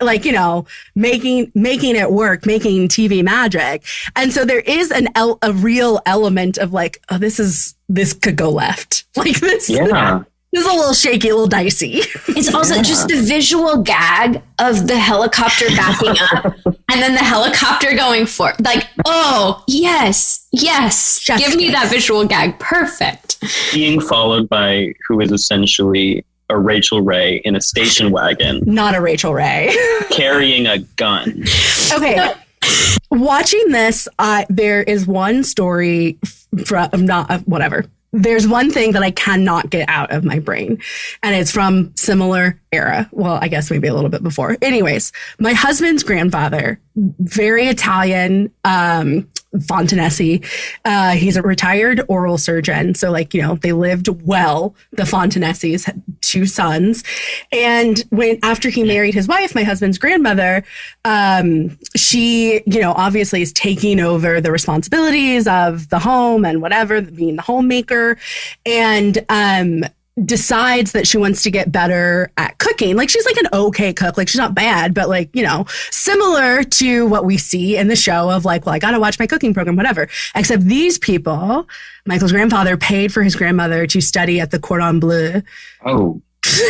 it work, making TV magic. And so there is a real element of like, oh, this could go left. Like this. Yeah. This is a little shaky, a little dicey. It's also just the visual gag of the helicopter backing up and then the helicopter going forward. Like, oh, yes. Give me that visual gag. Perfect. Being followed by who is essentially a Rachel Ray in a station wagon. Not a Rachel Ray. Carrying a gun. Okay. Watching this, there is one story whatever. There's one thing that I cannot get out of my brain, and it's from similar era. Well, I guess maybe a little bit before. Anyways, my husband's grandfather, very Italian, Fontanesi. He's a retired oral surgeon. So they lived well, the Fontanesis had 2 sons. And after he married his wife, my husband's grandmother, she, obviously is taking over the responsibilities of the home and whatever, being the homemaker, and, decides that she wants to get better at cooking. Like, she's like an okay cook. Like, she's not bad, but similar to what we see in the show of I got to watch my cooking program, whatever. Except these people, Michael's grandfather paid for his grandmother to study at the Cordon Bleu. Oh.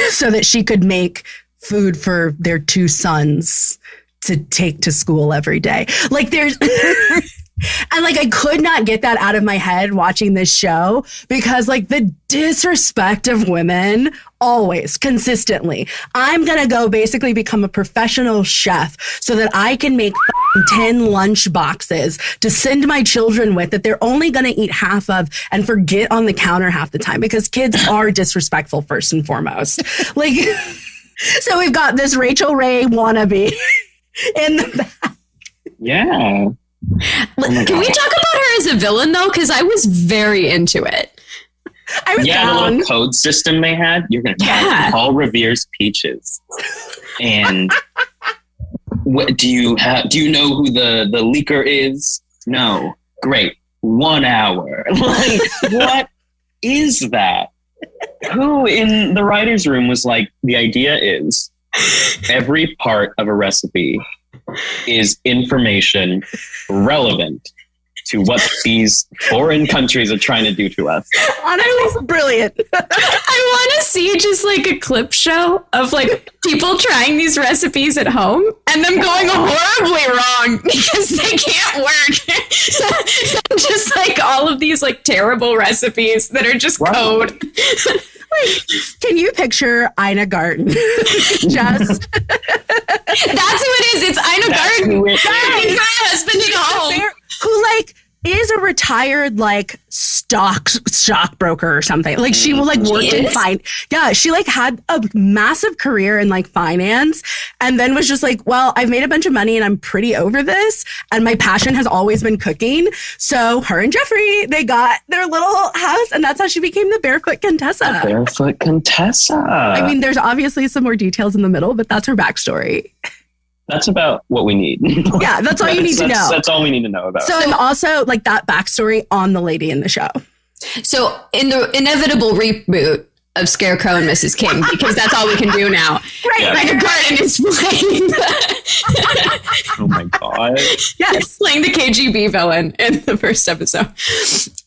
So that she could make food for their 2 sons to take to school every day. There's... And I could not get that out of my head watching this show because the disrespect of women always consistently. I'm going to go basically become a professional chef so that I can make 10 lunch boxes to send my children with that they're only going to eat half of and forget on the counter half the time because kids are disrespectful first and foremost. Like, so we've got this Rachel Ray wannabe in the back. Yeah. Can we talk about her as a villain though? Because I was very into it. I was the down. little code system they had. You're going to call Revere's Peaches. And do you know who the leaker is? No. Great. 1 hour. Like, what is that? Who in the writer's room was like, the idea is every part of a recipe is information relevant to what these foreign countries are trying to do to us. Honestly, brilliant. I want to see just like a clip show of like people trying these recipes at home and them going horribly wrong because they can't work. Just like all of these like terrible recipes that are just code. Like, can you picture Ina Garten? Just that's who it is. It's Ina Garten. Her husband at home. Who like is a retired like stockbroker or something. Like she will like work in yeah, she like had a massive career in like finance and then was just like, well, I've made a bunch of money and I'm pretty over this and my passion has always been cooking. So her and Jeffrey, they got their little house and that's how she became the Barefoot Contessa. Barefoot Contessa. I mean, there's obviously some more details in the middle, but that's her backstory. That's about what we need. Yeah, that's all you need to know. That's all we need to know about. So, and also like that backstory on the lady in the show. So in the inevitable reboot of Scarecrow and Mrs. King, because that's all we can do now. Right. Ina Garten is playing oh my God. Yes. Playing the KGB villain in the first episode.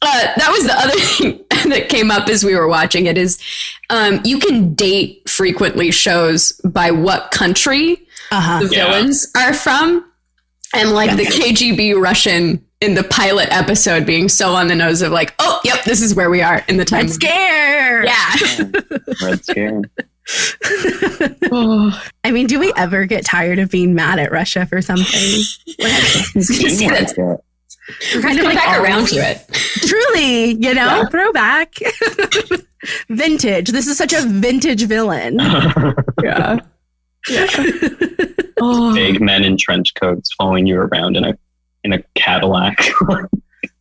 That was the other thing that came up as we were watching it is you can date frequently shows by what country the villains are from. And like the KGB Russian in the pilot episode being so on the nose of like, oh, yep, this is where we are in the time. Red Scare. Yeah. Red Scare. I mean, do we ever get tired of being mad at Russia for something? We're kind of like back around to it. Truly, you know, throwback. Vintage. This is such a vintage villain. Yeah. Big men in trench coats following you around in a Cadillac.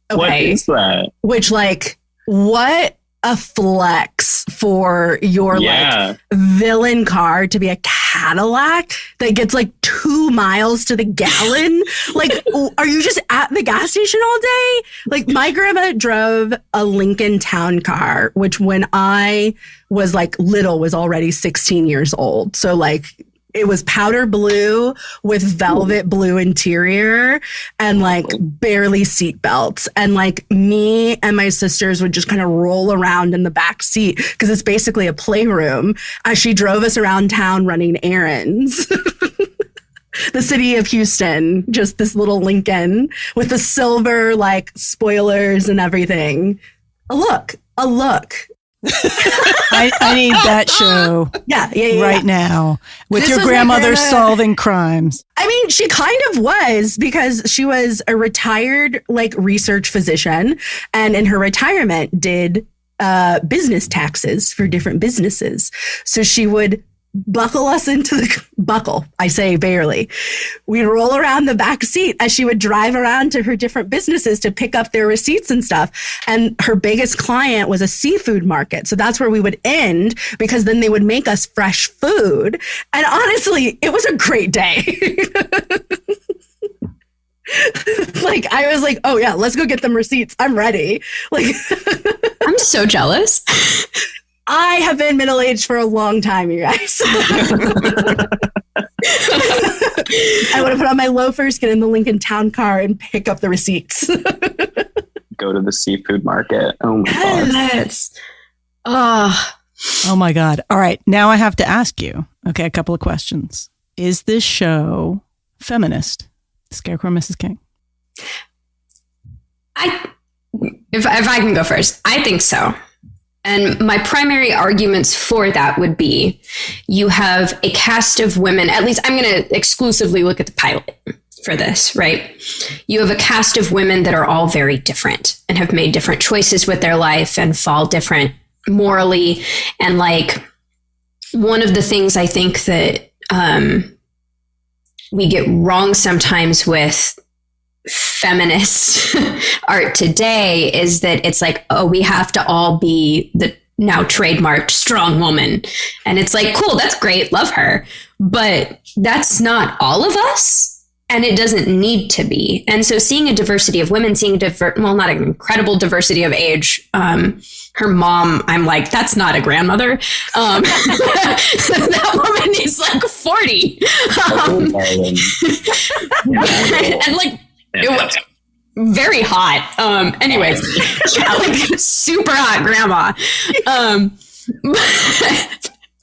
What is that? Which, like, what a flex for your like villain car to be a Cadillac that gets like 2 miles to the gallon. Like, are you just at the gas station all day? Like, my grandma drove a Lincoln Town car, which when I was like little was already 16 years old. So like, it was powder blue with velvet blue interior and like barely seat belts. And like me and my sisters would just kind of roll around in the back seat because it's basically a playroom as she drove us around town running errands. The city of Houston, just this little Lincoln with the silver like spoilers and everything. A look. I need that show right now with your grandmother solving crimes. I mean, she kind of was because she was a retired like research physician and in her retirement did business taxes for different businesses. So she would buckle us into the buckle. I say barely. We'd roll around the back seat as she would drive around to her different businesses to pick up their receipts and stuff. And her biggest client was a seafood market. So that's where we would end because then they would make us fresh food. And honestly, it was a great day. Like, I was like, oh yeah, let's go get them receipts. I'm ready. Like, I'm so jealous. I have been middle-aged for a long time, you guys. I want to put on my loafers, get in the Lincoln Town car, and pick up the receipts. Go to the seafood market. Oh my God. Oh my God. All right. Now I have to ask you, okay, a couple of questions. Is this show feminist? Scarecrow Mrs. King. If I can go first, I think so. And my primary arguments for that would be you have a cast of women, at least I'm going to exclusively look at the pilot. for this, right? You have a cast of women that are all very different and have made different choices with their life and fall different morally. And like, one of the things I think that we get wrong sometimes with feminist art today is that it's like, oh, we have to all be the now trademarked strong woman. And it's like, cool, that's great, love her. But that's not all of us. And it doesn't need to be. And so seeing a diversity of women, seeing not an incredible diversity of age. Her mom, I'm like, that's not a grandmother. That woman is like 40. And like, it was very hot. Anyways, yeah, like super hot grandma.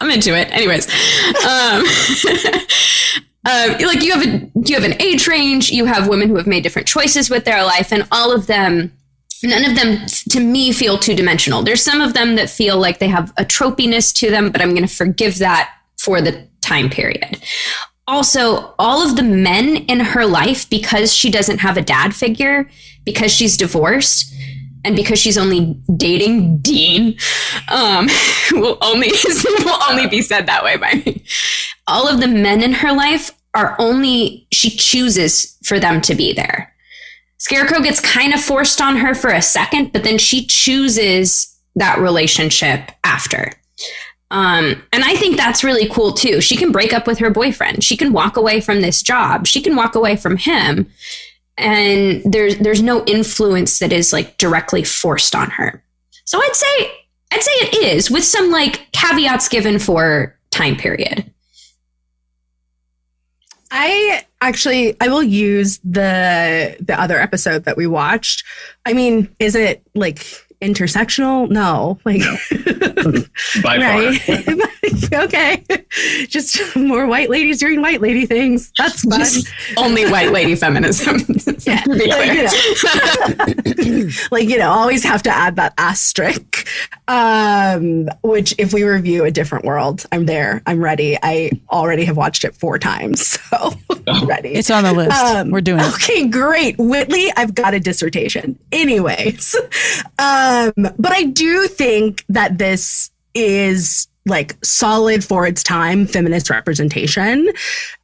I'm into it. Anyways, like you have an age range, you have women who have made different choices with their life, and all of them, none of them to me feel two-dimensional. There's some of them that feel like they have a tropiness to them, but I'm going to forgive that for the time period. Also, all of the men in her life, because she doesn't have a dad figure, because she's divorced, and because she's only dating Dean, will only be said that way by me. All of the men in her life she chooses for them to be there. Scarecrow gets kind of forced on her for a second, but then she chooses that relationship after. And I think that's really cool too. She can break up with her boyfriend. She can walk away from this job. She can walk away from him. And there's no influence that is like directly forced on her. So I'd say it is, with some like caveats given for time period. I will use the other episode that we watched. I mean, is it like intersectional? No, like by far. Okay, just more white ladies doing white lady things. That's fun. Just only white lady feminism. Yeah, always have to add that asterisk. Which, if we review A Different World, I'm there. I'm ready. I already have watched it 4 times, so I'm ready. It's on the list. We're doing it. Okay, great. Whitley, I've got a dissertation. Anyways, but I do think that this is like solid for its time feminist representation.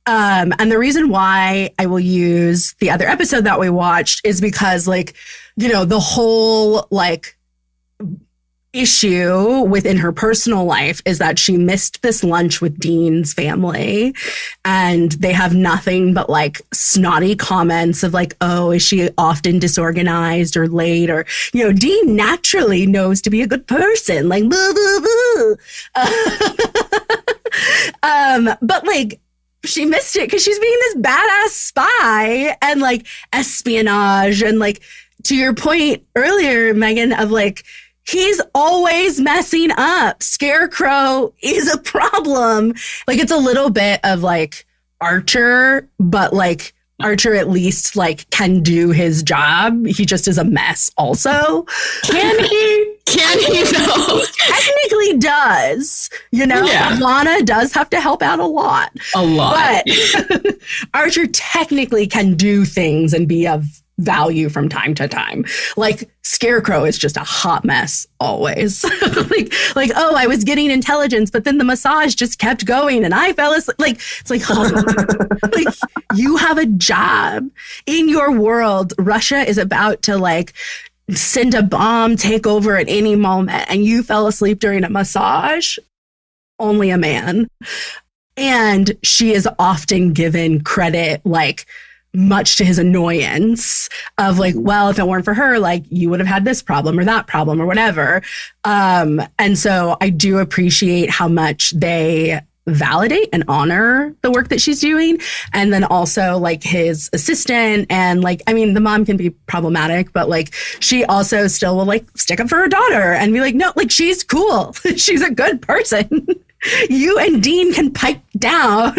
And the reason why I will use the other episode that we watched is because, like, the whole like issue within her personal life is that she missed this lunch with Dean's family, and they have nothing but like snotty comments of like, oh, is she often disorganized or late, or Dean naturally knows to be a good person, like blah, blah, blah. But like, she missed it because she's being this badass spy and like espionage, and like, to your point earlier, Megan, of like, he's always messing up. Scarecrow is a problem. Like, it's a little bit of like Archer, but like Archer at least like can do his job. He just is a mess also. Can he? Can he though? Technically does. Yeah. Lana does have to help out a lot. But Archer technically can do things and be of value from time to time. Like, Scarecrow is just a hot mess always. like, oh, I was getting intelligence, but then the massage just kept going and I fell asleep. Like, it's like, like, you have a job in your world. Russia is about to like send a bomb, take over at any moment, and you fell asleep during a massage. Only a man. And she is often given credit, like, much to his annoyance, of like, well, if it weren't for her, like, you would have had this problem or that problem or whatever. And so I do appreciate how much they validate and honor the work that she's doing. And then also like his assistant, and like, I mean, the mom can be problematic, but like, she also still will like stick up for her daughter and be like, no, like, she's cool. She's a good person. You and Dean can pipe down.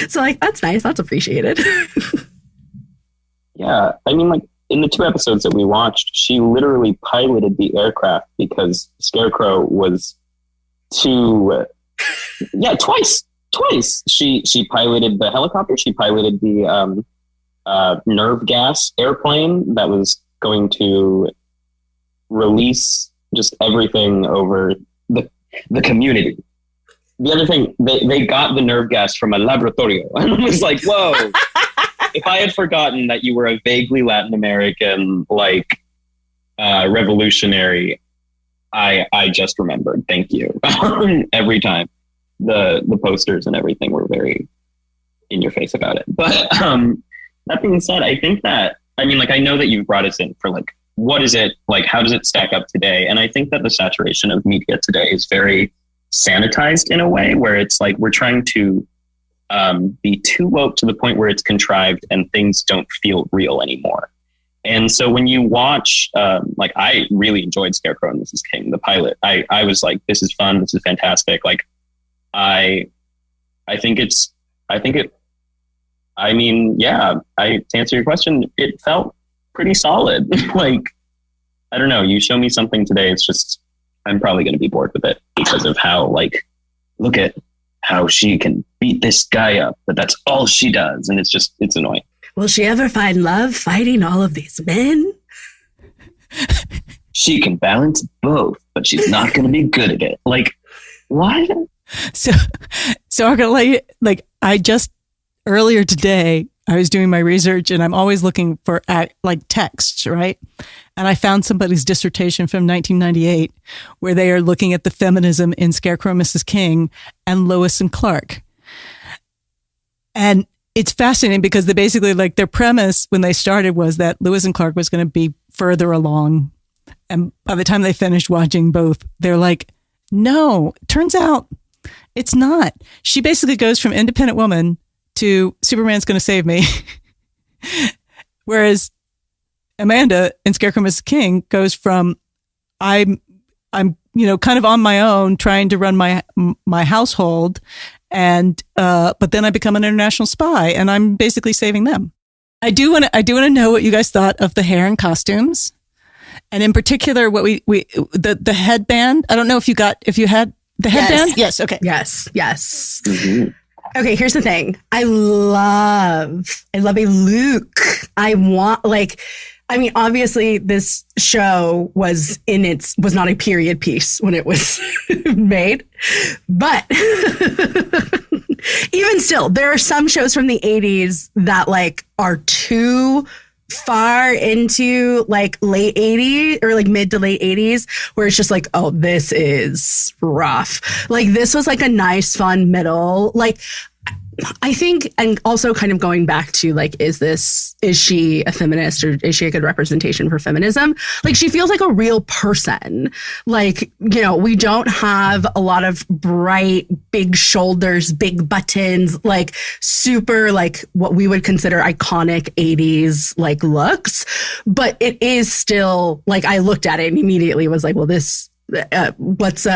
So like, that's nice. That's appreciated. Yeah. I mean, like, in the 2 episodes that we watched, she literally piloted the aircraft because Scarecrow was too... twice. She piloted the helicopter. She piloted the nerve gas airplane that was going to release just everything over the community. The other thing, they got the nerve gas from a laboratorio. And I was like, whoa, if I had forgotten that you were a vaguely Latin American, like, revolutionary, I just remembered. Thank you. Every time the posters and everything were very in your face about it. But that being said, I think that, I mean, like, I know that you've brought us in for like, what is it, like, how does it stack up today? And I think that the saturation of media today is very sanitized in a way where it's like we're trying to be too woke to the point where it's contrived and things don't feel real anymore. And so when you watch, like, I really enjoyed Scarecrow and Mrs. King, the pilot. I was like, this is fun. This is fantastic. Like, to answer your question, it felt pretty solid. Like, I don't know, you show me something today, it's just, I'm probably going to be bored with it because of how, like, look at how she can beat this guy up, but that's all she does. And it's annoying. Will she ever find love fighting all of these men? She can balance both, but she's not going to be good at it. Like, what? So I'm going to let you, like, earlier today, I was doing my research and I'm always looking for like texts, right? And I found somebody's dissertation from 1998 where they are looking at the feminism in Scarecrow and Mrs. King and Lois and Clark. And it's fascinating because they basically, like, their premise when they started was that Lois and Clark was going to be further along. And by the time they finished watching both, they're like, no, turns out it's not. She basically goes from independent woman to Superman's going to save me. Whereas Amanda in Scarecrow Mrs. King goes from I'm kind of on my own trying to run my household, and but then I become an international spy and I'm basically saving them. I do want to know what you guys thought of the hair and costumes, and in particular what the headband. I don't know if you had the headband. Yes. Okay. Yes. Mm-hmm. Okay, here's the thing. I love a look. Obviously this show was not a period piece when it was made, but even still, there are some shows from the 80s that, like, are too far into, like, late 80s or, like, mid to late 80s where it's just like, oh, this is rough. Like, this was, like, a nice, fun middle. Like, I think, and also kind of going back to, like, is she a feminist or is she a good representation for feminism? Like, she feels like a real person. Like, we don't have a lot of bright, big shoulders, big buttons, like super, like, what we would consider iconic 80s, like, looks. But it is still, like, I looked at it and immediately was like, well, this, what's,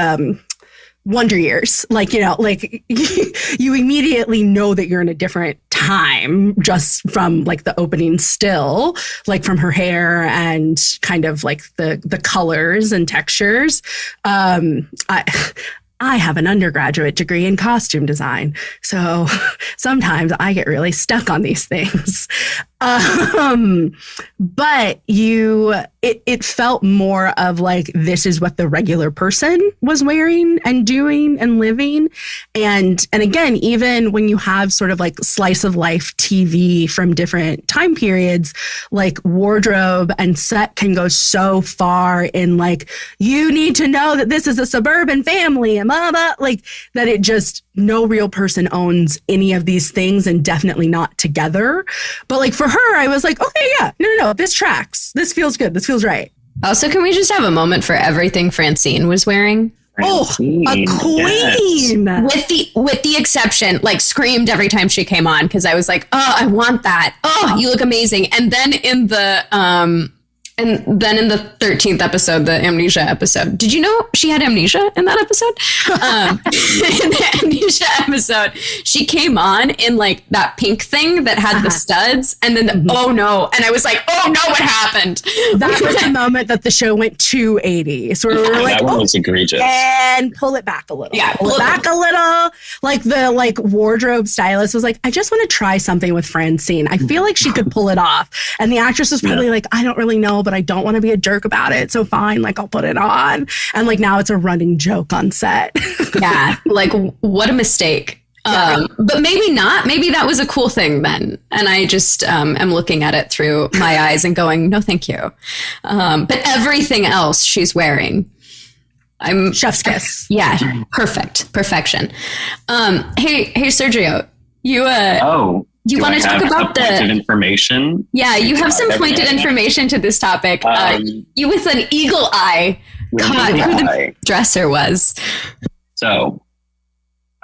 Wonder Years, like, like you immediately know that you're in a different time just from, like, the opening still, like, from her hair and kind of, like, the colors and textures. I have an undergraduate degree in costume design, so sometimes I get really stuck on these things. But it felt more of, like, this is what the regular person was wearing and doing and living. And again, even when you have sort of, like, slice of life TV from different time periods, like, wardrobe and set can go so far in, like, you need to know that this is a suburban family and blah, blah, like, that it just, no real person owns any of these things, and definitely not together. But, like, for her, I was like, okay, yeah, no, this tracks. This feels good. This feels right. Also, can we just have a moment for everything Francine was wearing? Francine, oh, a queen! Yes. With the exception, like, screamed every time she came on because I was like, oh, I want that. Oh, you look amazing. And then in the 13th episode, the amnesia episode, did you know she had amnesia in that episode? In the amnesia episode, she came on in like that pink thing that had the studs, and then oh no, and I was like, oh no, what happened? That was the moment that the show went to 80s, where we were like, that one was egregious. And pull it back a little. Yeah, pull it back a little. Like the wardrobe stylist was like, I just want to try something with Francine. I feel like she could pull it off. And the actress was probably like, I don't really know, but I don't want to be a jerk about it. So fine, like I'll put it on. And like now it's a running joke on set. Yeah, like what a mistake. But maybe not. Maybe that was a cool thing then. And I just am looking at it through my eyes and going, no, thank you. But everything else she's wearing, I'm chef's kiss. Yeah, perfection. Hey, Sergio, you you want to talk about the pointed information? Yeah, you have some pointed information to this topic. You with an eagle eye caught who the dresser was. So,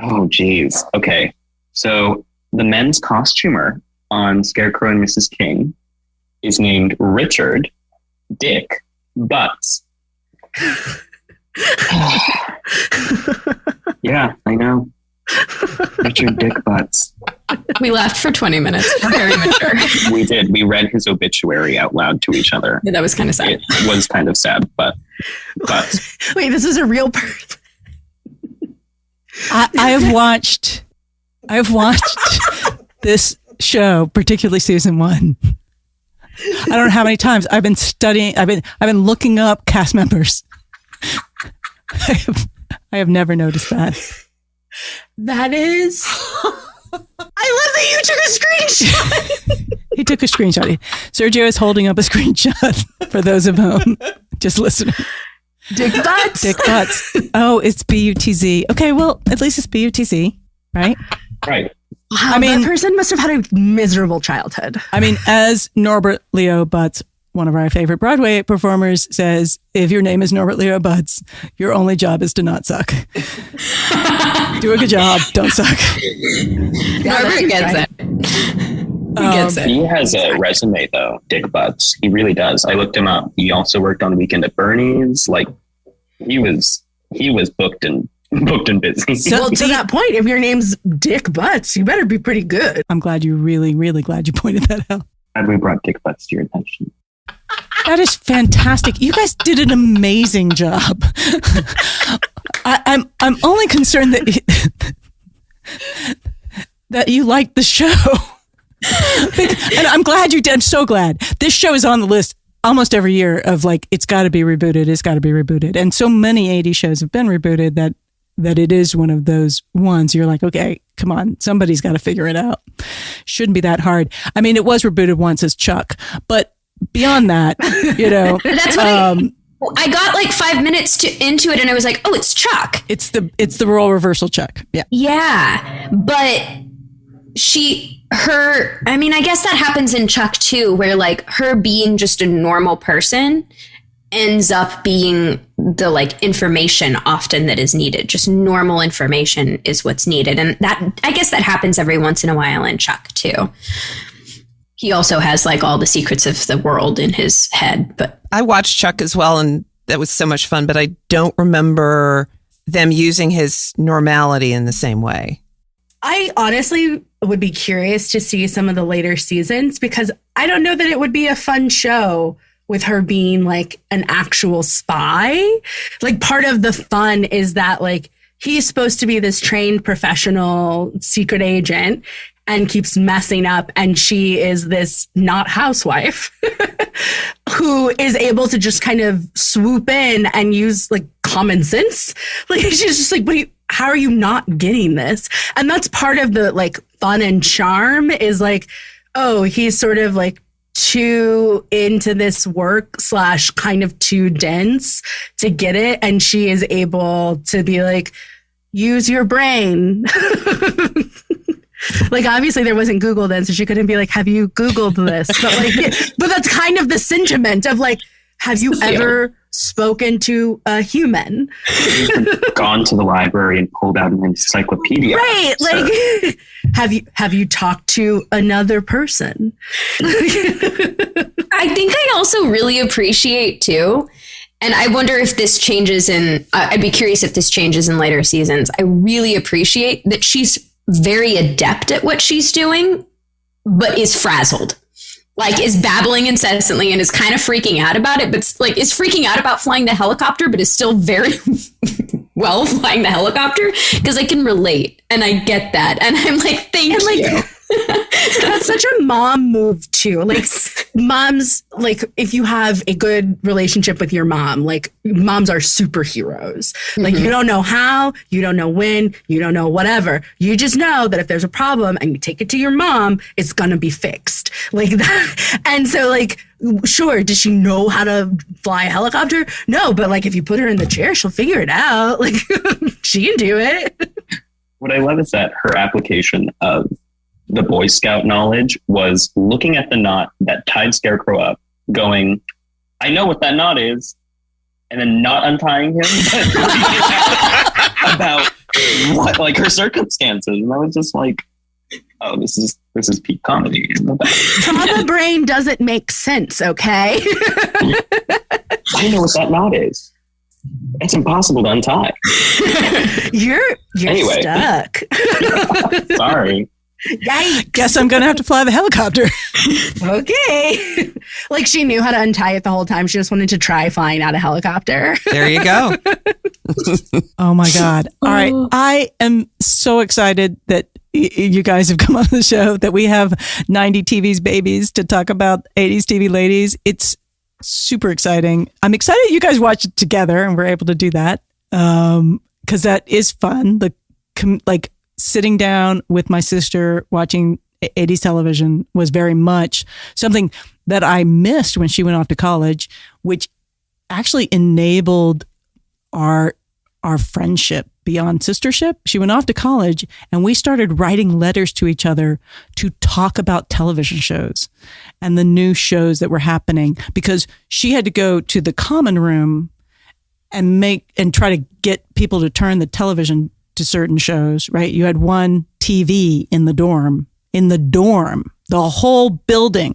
oh geez. Okay, so the men's costumer on Scarecrow and Mrs. King is named Richard Dick Butts. Yeah, I know. Richard Dick Butts. We laughed for 20 minutes. Very mature. We did. We read his obituary out loud to each other. Yeah, that was kind of sad. It was kind of sad, but. Wait, this is a real person. I've watched this show, particularly season 1. I don't know how many times I've been studying. I've been looking up cast members. I have never noticed that. That is. I love that you took a screenshot. He took a screenshot. Sergio is holding up a screenshot for those of whom just listening. Dick Butts. Dick Butts. Oh, it's B-U-T-Z. Okay, well, at least it's B-U-T-Z, right? Right. Wow, I mean, that person must have had a miserable childhood. I mean, as Norbert Leo Butts, one of our favorite Broadway performers, says, if your name is Norbert Leo Butts, your only job is to not suck. Do a good job. Don't suck. Norbert gets it. He gets it. He has a resume, though, Dick Butts. He really does. I looked him up. He also worked on Weekend at Bernie's. Like, he was booked and busy. So, well, to that point, if your name's Dick Butts, you better be pretty good. I'm glad you really pointed that out. Glad we brought Dick Butts to your attention. That is fantastic. You guys did an amazing job. I'm only concerned that you liked the show. And I'm glad you did. I'm so glad. This show is on the list almost every year of like, it's got to be rebooted. It's got to be rebooted. And so many 80s shows have been rebooted that it is one of those ones you're like, okay, come on, somebody's got to figure it out. Shouldn't be that hard. I mean, it was rebooted once as Chuck, but beyond that, you know, that's what I got like 5 minutes into it and I was like, oh, it's Chuck. It's the role reversal Chuck. Yeah. Yeah. But I mean, I guess that happens in Chuck too, where like her being just a normal person ends up being the like information often that is needed. Just normal information is what's needed. And that, I guess that happens every once in a while in Chuck too. He also has like all the secrets of the world in his head. But I watched Chuck as well, and that was so much fun, but I don't remember them using his normality in the same way. I honestly would be curious to see some of the later seasons because I don't know that it would be a fun show with her being like an actual spy. Like part of the fun is that like he's supposed to be this trained professional secret agent and keeps messing up. And she is this not housewife who is able to just kind of swoop in and use like common sense. Like she's just like, how are you not getting this? And that's part of the like fun and charm is like, oh, he's sort of like too into this work / kind of too dense to get it. And she is able to be like, use your brain. Like, obviously there wasn't Google then, so she couldn't be like, have you Googled this? But like, but that's kind of the sentiment of like, have you ever spoken to a human? Gone to the library and pulled out an encyclopedia. Right. Like, have you talked to another person? I think I also really appreciate too. And I wonder if this changes I'd be curious if this changes in later seasons. I really appreciate that she's very adept at what she's doing, but is frazzled. Like, is babbling incessantly and is kind of freaking out about it, but like is freaking out about flying the helicopter, but is still very well flying the helicopter, because I can relate and I get that. And I'm like, thank you. That's such a mom move too. Like moms, like if you have a good relationship with your mom, like moms are superheroes. Like you don't know how, you don't know when, you don't know whatever. You just know that if there's a problem and you take it to your mom, it's going to be fixed. Like that. And so like, sure, does she know how to fly a helicopter? No, but like if you put her in the chair, she'll figure it out. Like she can do it. What I love is that her application of the Boy Scout knowledge was looking at the knot that tied Scarecrow up, going, I know what that knot is, and then not untying him, but about what, like, her circumstances. And I was just like, oh, this is peak comedy. Trauma brain doesn't make sense, okay? I know what that knot is. It's impossible to untie. You're anyway. Stuck. Sorry. Yikes. Guess I'm going to have to fly the helicopter. Okay. Like she knew how to untie it the whole time. She just wanted to try flying out a helicopter. There you go. Oh my God. All right. I am so excited that you guys have come on the show, that we have 90 TV's babies to talk about 80s TV ladies. It's super exciting. I'm excited you guys watch it together and we're able to do that. Cause that is fun. Like sitting down with my sister watching 80s television was very much something that I missed when she went off to college, which actually enabled our friendship beyond sistership. She went off to college and we started writing letters to each other to talk about television shows and the new shows that were happening, because she had to go to the common room and try to get people to turn the television to certain shows, right? You had one TV in the dorm, the whole building.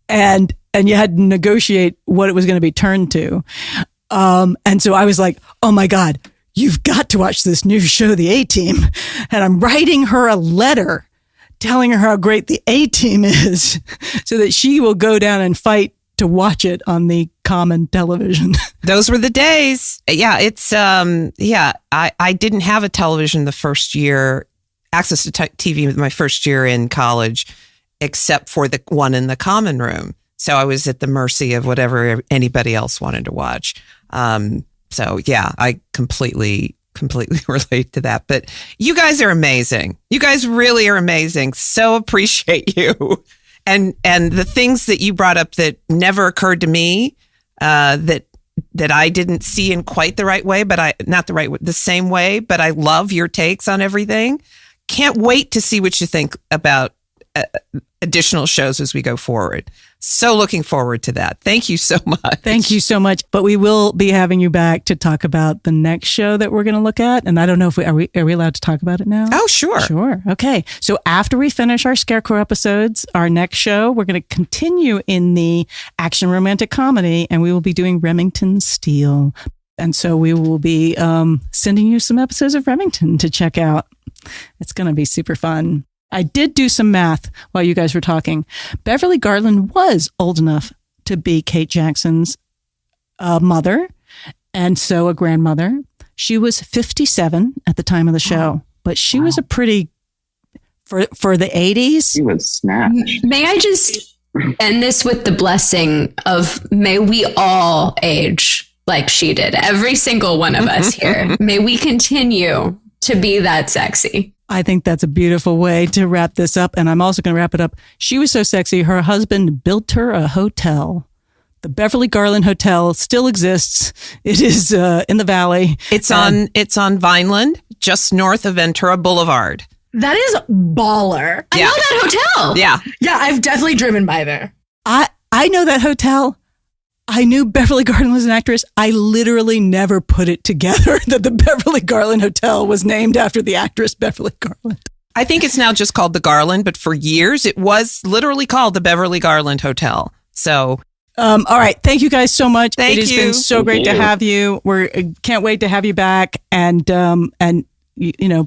And you had to negotiate what it was going to be turned to. And so I was like, oh my God, you've got to watch this new show, The A-Team. And I'm writing her a letter telling her how great The A-Team is so that she will go down and fight to watch it on the common television. Those were the days. Yeah, it's, I didn't have a television the first year, access to TV my first year in college, except for the one in the common room. So I was at the mercy of whatever anybody else wanted to watch. So yeah, I completely relate to that. But you guys are amazing. You guys really are amazing. So appreciate you. And the things that you brought up that never occurred to me, that I didn't see in quite the right way, but the same way, but I love your takes on everything. Can't wait to see what you think about additional shows as we go forward. So looking forward to that. Thank you so much. Thank you so much. But we will be having you back to talk about the next show that we're going to look at. And I don't know if are we allowed to talk about it now? Oh, sure. Sure. Okay. So after we finish our Scarecrow episodes, our next show, we're going to continue in the action romantic comedy, and we will be doing Remington Steele. And so we will be sending you some episodes of Remington to check out. It's going to be super fun. I did do some math while you guys were talking. Beverly Garland was old enough to be Kate Jackson's mother, and so a grandmother. She was 57 at the time of the show, but she was a pretty, for the 80s. She was snatched. May I just end this with the blessing of may we all age like she did, every single one of us here. May we continue to be that sexy. I think that's a beautiful way to wrap this up. And I'm also going to wrap it up. She was so sexy. Her husband built her a hotel. The Beverly Garland Hotel still exists. It is in the Valley. It's on Vineland, just north of Ventura Boulevard. That is baller. I know that hotel. Yeah. Yeah, I've definitely driven by there. I know that hotel. I knew Beverly Garland was an actress. I literally never put it together that the Beverly Garland Hotel was named after the actress Beverly Garland. I think it's now just called the Garland, but for years it was literally called the Beverly Garland Hotel. So All right. Thank you guys so much. Thank it has you. been so Thank great to you. have you. Can't wait to have you back, and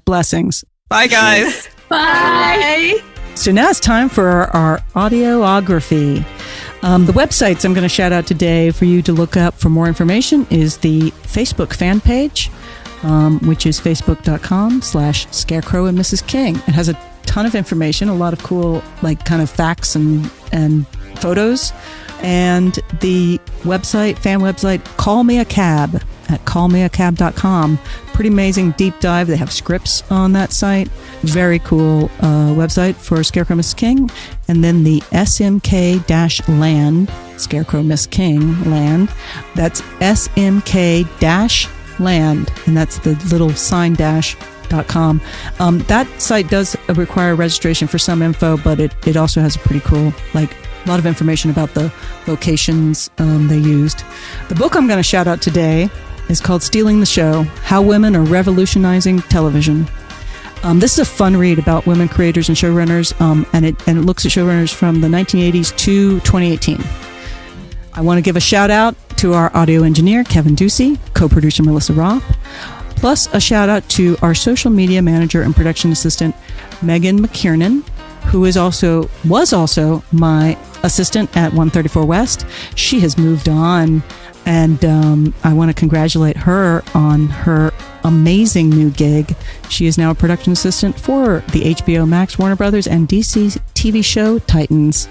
blessings. Bye, guys. Bye. So now it's time for our audiography. The websites I'm going to shout out today for you to look up for more information is the Facebook fan page, which is facebook.com/Scarecrow and Mrs. King. It has a ton of information, a lot of cool, kind of facts and photos. And the fan website, Call Me a Cab at callmeacab.com. Pretty amazing deep dive. They have scripts on that site. Very cool website for Scarecrow Mrs. King. And then the SMK-land, Scarecrow Miss King land. That's SMK-land. And that's the little sign dash.com. That site does require registration for some info, but it also has a pretty cool, a lot of information about the locations they used. The book I'm going to shout out today is called Stealing the Show: How Women Are Revolutionizing Television. This is a fun read about women creators and showrunners, and it looks at showrunners from the 1980s to 2018. I want to give a shout out to our audio engineer, Kevin Ducey, co-producer Melissa Roth, plus a shout out to our social media manager and production assistant, Megan McKiernan, who was also my assistant at 134 West. She has moved on, and I want to congratulate her on her amazing new gig. She is now a production assistant for the HBO Max, Warner Brothers, and DC TV show Titans.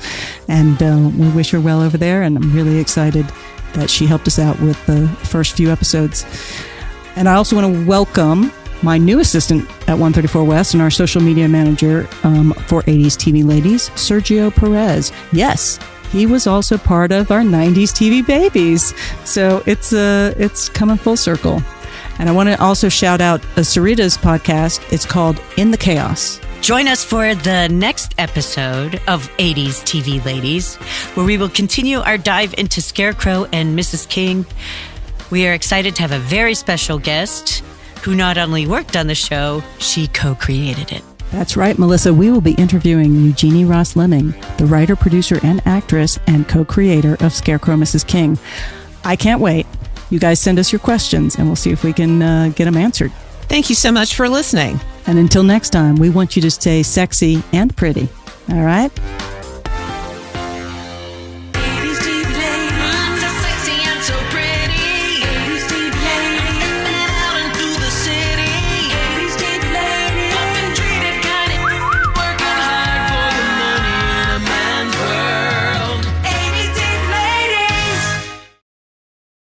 And we wish her well over there, and I'm really excited that she helped us out with the first few episodes. And I also want to welcome my new assistant at 134 West and our social media manager for 80s TV Ladies, Sergio Perez. Yes, he was also part of our 90s TV babies. So it's coming full circle. And I want to also shout out Sarita's podcast. It's called In the Chaos. Join us for the next episode of 80s TV Ladies, where we will continue our dive into Scarecrow and Mrs. King. We are excited to have a very special guest who not only worked on the show, she co-created it. That's right, Melissa. We will be interviewing Eugenie Ross Lemming, the writer, producer, and actress, and co-creator of Scarecrow Mrs. King. I can't wait. You guys send us your questions, and we'll see if we can get them answered. Thank you so much for listening. And until next time, we want you to stay sexy and pretty. All right?